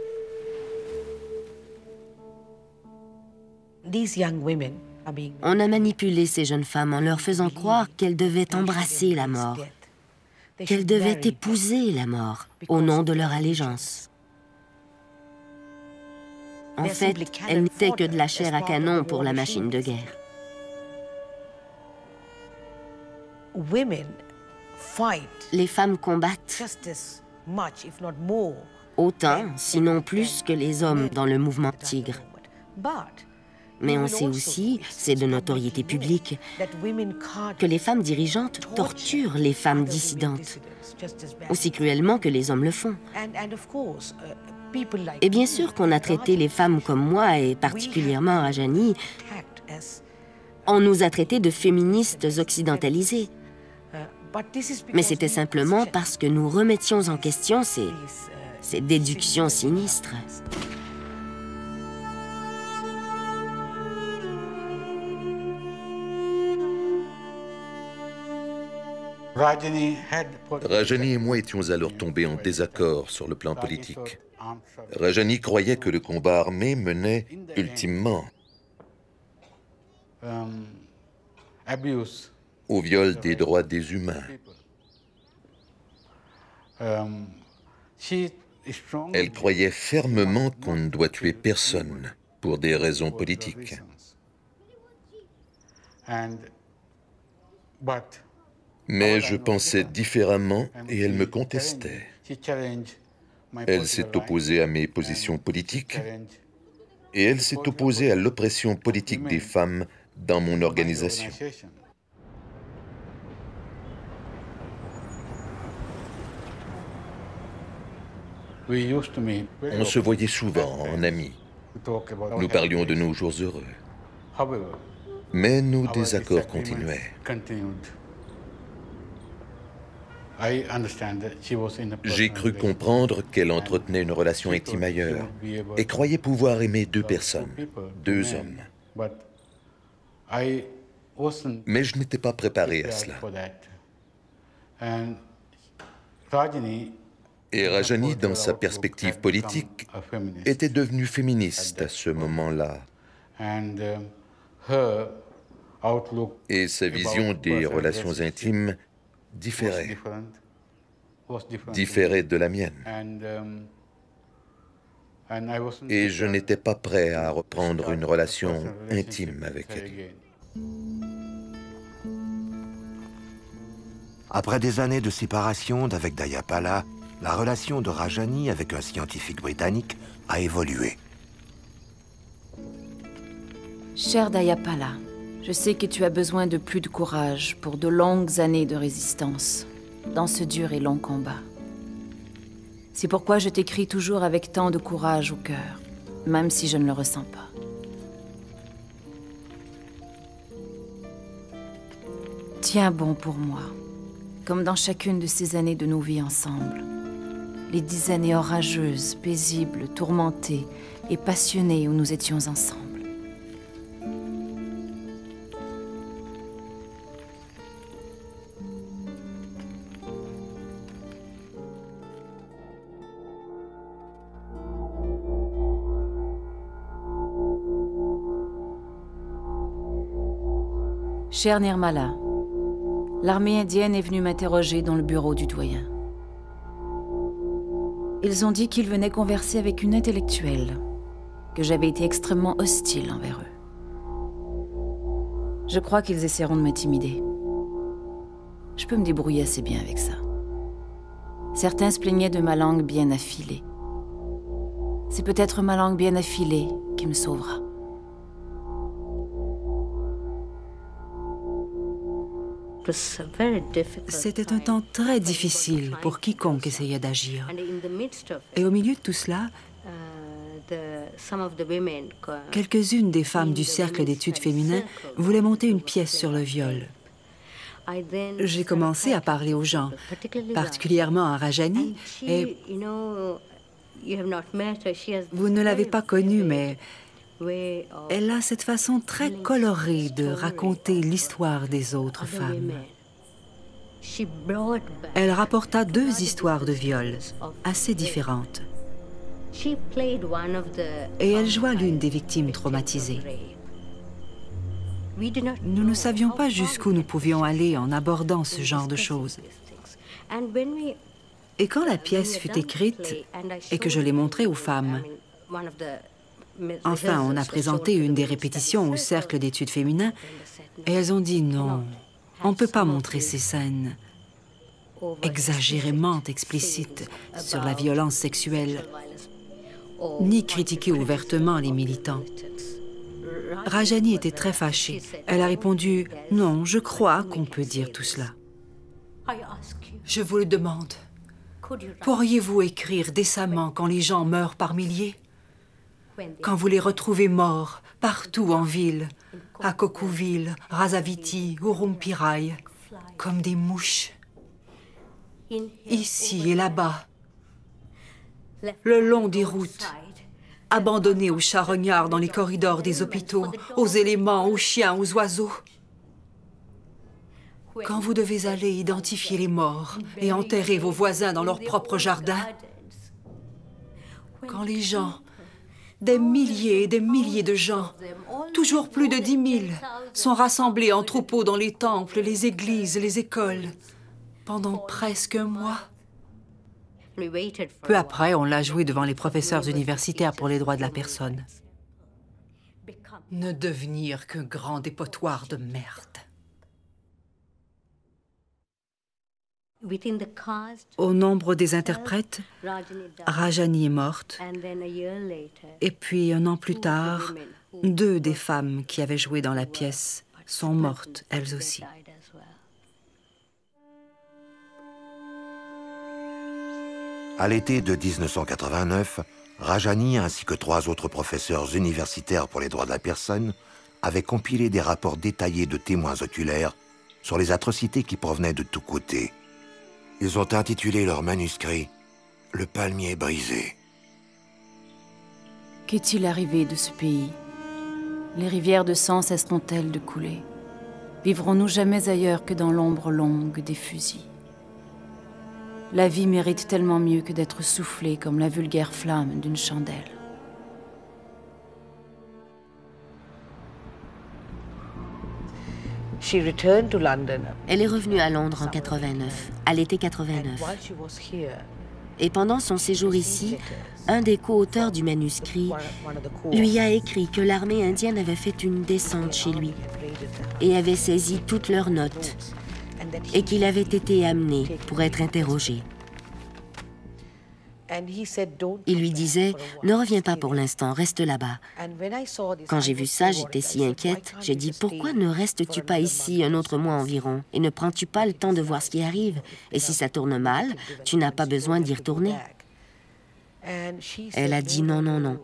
On a manipulé ces jeunes femmes en leur faisant croire qu'elles devaient embrasser la mort, qu'elles devaient épouser la mort au nom de leur allégeance. En fait, elles n'étaient que de la chair à canon pour la machine de guerre. Les femmes combattent autant, sinon plus, que les hommes dans le mouvement Tigre. Mais on sait aussi, c'est de notoriété publique, que les femmes dirigeantes torturent les femmes dissidentes, aussi cruellement que les hommes le font. Et bien sûr qu'on a traité les femmes comme moi, et particulièrement Rajani, on nous a traités de féministes occidentalisées. Mais c'était simplement parce que nous remettions en question ces déductions sinistres. Rajani et moi étions alors tombés en désaccord sur le plan politique. Rajani croyait que le combat armé menait ultimement au viol des droits des humains. Elle croyait fermement qu'on ne doit tuer personne pour des raisons politiques. Mais je pensais différemment et elle me contestait. Elle s'est opposée à mes positions politiques et elle s'est opposée à l'oppression politique des femmes dans mon organisation. On se voyait souvent en amis. Nous parlions de nos jours heureux. Mais nos désaccords continuaient. J'ai cru comprendre qu'elle entretenait une relation intime ailleurs et croyait pouvoir aimer deux personnes, deux hommes. Mais je n'étais pas préparé à cela. Et Rajani, dans sa perspective politique, était devenue féministe à ce moment-là. Et sa vision des relations intimes différait de la mienne. Et je n'étais pas prêt à reprendre une relation intime avec elle. Après des années de séparation d'avec Dayapala, la relation de Rajani avec un scientifique britannique a évolué. Cher Dayapala, je sais que tu as besoin de plus de courage pour de longues années de résistance, dans ce dur et long combat. C'est pourquoi je t'écris toujours avec tant de courage au cœur, même si je ne le ressens pas. Tiens bon pour moi, comme dans chacune de ces années de nos vies ensemble. Les 10 années orageuses, paisibles, tourmentées et passionnées où nous étions ensemble. Cher Nirmala, l'armée indienne est venue m'interroger dans le bureau du doyen. Ils ont dit qu'ils venaient converser avec une intellectuelle, que j'avais été extrêmement hostile envers eux. Je crois qu'ils essaieront de m'intimider. Je peux me débrouiller assez bien avec ça. Certains se plaignaient de ma langue bien affilée. C'est peut-être ma langue bien affilée qui me sauvera. C'était un temps très difficile pour quiconque essayait d'agir. Et au milieu de tout cela, quelques-unes des femmes du cercle d'études féminins voulaient monter une pièce sur le viol. J'ai commencé à parler aux gens, particulièrement à Rajani, et vous ne l'avez pas connue, mais elle a cette façon très colorée de raconter l'histoire des autres femmes. Elle rapporta 2 histoires de viol assez différentes. Et elle joua l'une des victimes traumatisées. Nous ne savions pas jusqu'où nous pouvions aller en abordant ce genre de choses. Et quand la pièce fut écrite et que je l'ai montrée aux femmes, enfin, on a présenté une des répétitions au cercle d'études féminins et elles ont dit non, on ne peut pas montrer ces scènes exagérément explicites sur la violence sexuelle, ni critiquer ouvertement les militants. Rajani était très fâchée. Elle a répondu « Non, je crois qu'on peut dire tout cela. Je vous le demande, pourriez-vous écrire décemment quand les gens meurent par milliers? Quand vous les retrouvez morts partout en ville, à Kokuville, Razaviti, Urumpirai, comme des mouches, ici et là-bas, le long des routes, abandonnés aux charognards dans les corridors des hôpitaux, aux éléments, aux chiens, aux oiseaux. Quand vous devez aller identifier les morts et enterrer vos voisins dans leur propre jardin, quand les gens, des milliers et des milliers de gens, toujours plus de 10 000, sont rassemblés en troupeaux dans les temples, les églises, les écoles, pendant presque un mois. Peu après, on l'a joué devant les professeurs universitaires pour les droits de la personne. Ne devenir qu'un grand dépotoir de merde. Au nombre des interprètes, Rajani est morte. Et puis, un an plus tard, 2 des femmes qui avaient joué dans la pièce sont mortes, elles aussi. À l'été de 1989, Rajani ainsi que 3 autres professeurs universitaires pour les droits de la personne avaient compilé des rapports détaillés de témoins oculaires sur les atrocités qui provenaient de tous côtés. Ils ont intitulé leur manuscrit « Le palmier brisé ». Qu'est-il arrivé de ce pays? Les rivières de sang cesseront-elles de couler? Vivrons-nous jamais ailleurs que dans l'ombre longue des fusils? La vie mérite tellement mieux que d'être soufflée comme la vulgaire flamme d'une chandelle. Elle est revenue à Londres en 89, à l'été 89. Et pendant son séjour ici, un des co-auteurs du manuscrit lui a écrit que l'armée indienne avait fait une descente chez lui et avait saisi toutes leurs notes et qu'il avait été amené pour être interrogé. Il lui disait « Ne reviens pas pour l'instant, reste là-bas. » Quand j'ai vu ça, j'étais si inquiète. J'ai dit « Pourquoi ne restes-tu pas ici un autre mois environ? Et ne prends-tu pas le temps de voir ce qui arrive? Et si ça tourne mal, tu n'as pas besoin d'y retourner. » Elle a dit « Non, non, non. »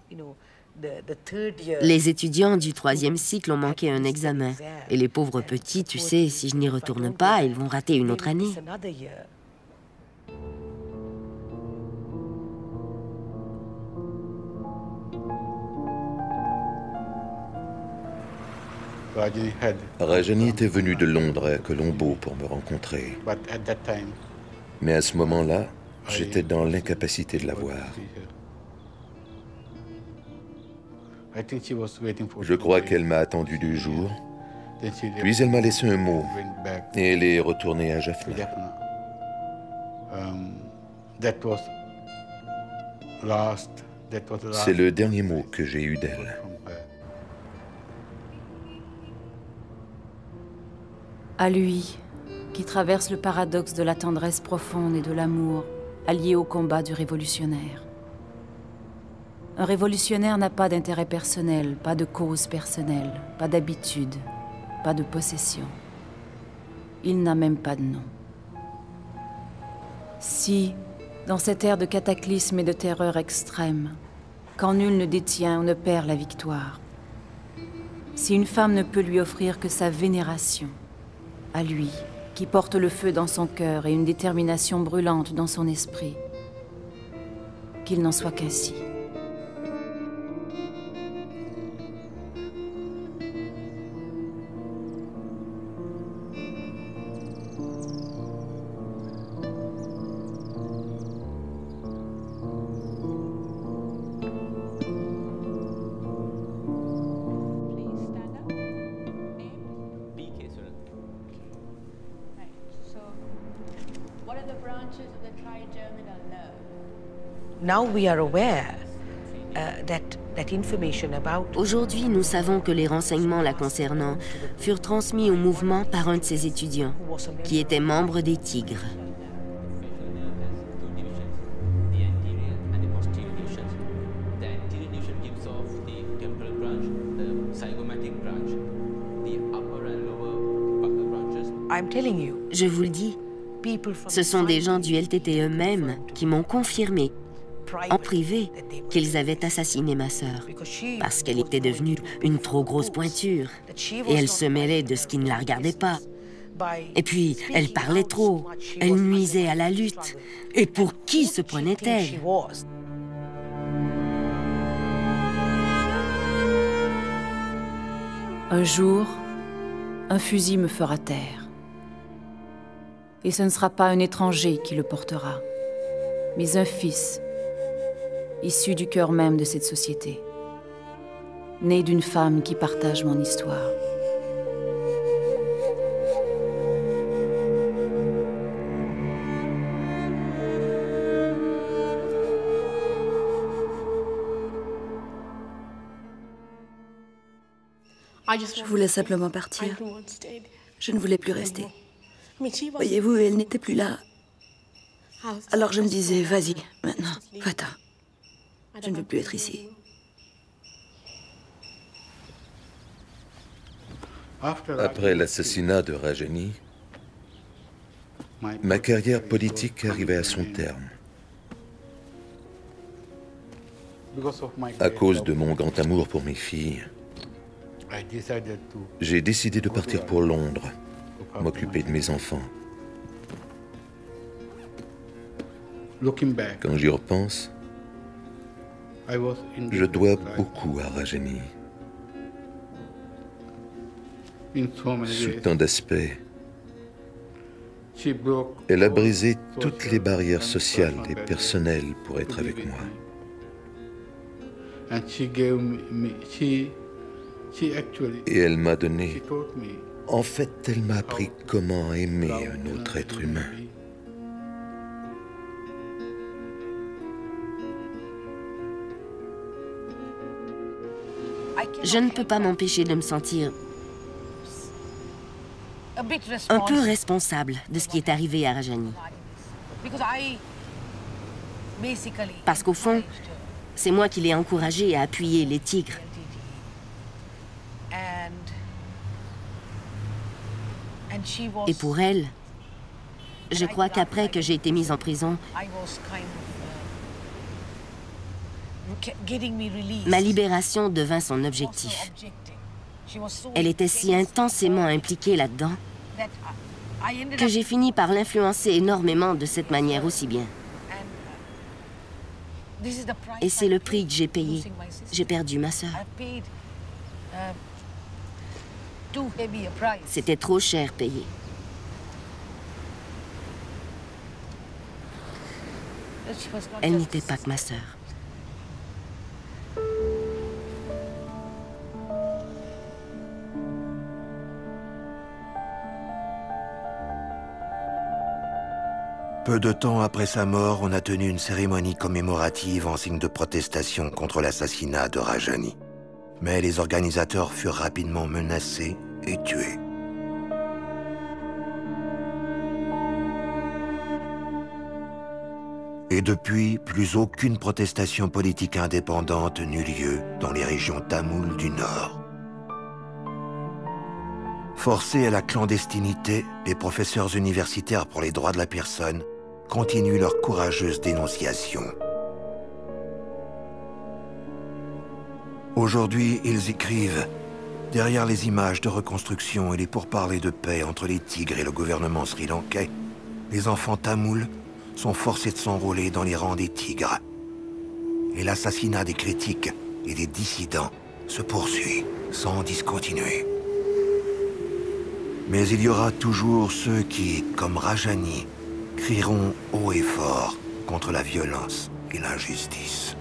Les étudiants du 3e cycle ont manqué un examen. Et les pauvres petits, tu sais, si je n'y retourne pas, ils vont rater une autre année. Rajani était venu de Londres à Colombo pour me rencontrer. Mais à ce moment-là, j'étais dans l'incapacité de la voir. Je crois qu'elle m'a attendu 2 jours, puis elle m'a laissé un mot, et elle est retournée à Jaffna. C'est le dernier mot que j'ai eu d'elle. À lui, qui traverse le paradoxe de la tendresse profonde et de l'amour, allié au combat du révolutionnaire. Un révolutionnaire n'a pas d'intérêt personnel, pas de cause personnelle, pas d'habitude, pas de possession. il n'a même pas de nom. Si, dans cette ère de cataclysme et de terreur extrême, quand nul ne détient ou ne perd la victoire, si une femme ne peut lui offrir que sa vénération, à lui, qui porte le feu dans son cœur et une détermination brûlante dans son esprit, qu'il n'en soit qu'ainsi. Aujourd'hui, nous savons que les renseignements la concernant furent transmis au mouvement par un de ses étudiants, qui était membre des Tigres. Je vous le dis, ce sont des gens du LTT eux-mêmes qui m'ont confirmé, en privé, qu'ils avaient assassiné ma sœur, parce qu'elle était devenue une trop grosse pointure, et elle se mêlait de ce qui ne la regardait pas. Et puis, elle parlait trop, elle nuisait à la lutte. Et pour qui se prenait-elle? Un jour, un fusil me fera taire. Et ce ne sera pas un étranger qui le portera, mais un fils, issu du cœur même de cette société, né d'une femme qui partage mon histoire. Je voulais simplement partir. Je ne voulais plus rester. Voyez-vous, elle n'était plus là. Alors je me disais, vas-y, maintenant, va-t'en. Je ne veux plus être ici. Après l'assassinat de Rajani, ma carrière politique arrivait à son terme. À cause de mon grand amour pour mes filles, j'ai décidé de partir pour Londres, m'occuper de mes enfants. Quand j'y repense, je dois beaucoup à Rajani. Sous tant d'aspects, elle a brisé toutes les barrières sociales et personnelles pour être avec moi. Et elle m'a donné... En fait, elle m'a appris comment aimer un autre être humain. Je ne peux pas m'empêcher de me sentir un peu responsable de ce qui est arrivé à Rajani. Parce qu'au fond, c'est moi qui l'ai encouragée à appuyer les Tigres. Et pour elle, je crois qu'après que j'ai été mise en prison, ma libération devint son objectif. Elle était si intensément impliquée là-dedans que j'ai fini par l'influencer énormément de cette manière aussi bien. Et c'est le prix que j'ai payé. J'ai perdu ma sœur. C'était trop cher payé. Elle n'était pas que ma sœur. Peu de temps après sa mort, on a tenu une cérémonie commémorative en signe de protestation contre l'assassinat de Rajani. Mais les organisateurs furent rapidement menacés et tués. Et depuis, plus aucune protestation politique indépendante n'eut lieu dans les régions tamoules du Nord. Forcés à la clandestinité, les professeurs universitaires pour les droits de la personne continuent leur courageuse dénonciation. Aujourd'hui, ils écrivent « Derrière les images de reconstruction et les pourparlers de paix entre les tigres et le gouvernement sri-lankais, les enfants tamouls sont forcés de s'enrôler dans les rangs des tigres. Et l'assassinat des critiques et des dissidents se poursuit sans discontinuer. Mais il y aura toujours ceux qui, comme Rajani, crieront haut et fort contre la violence et l'injustice. »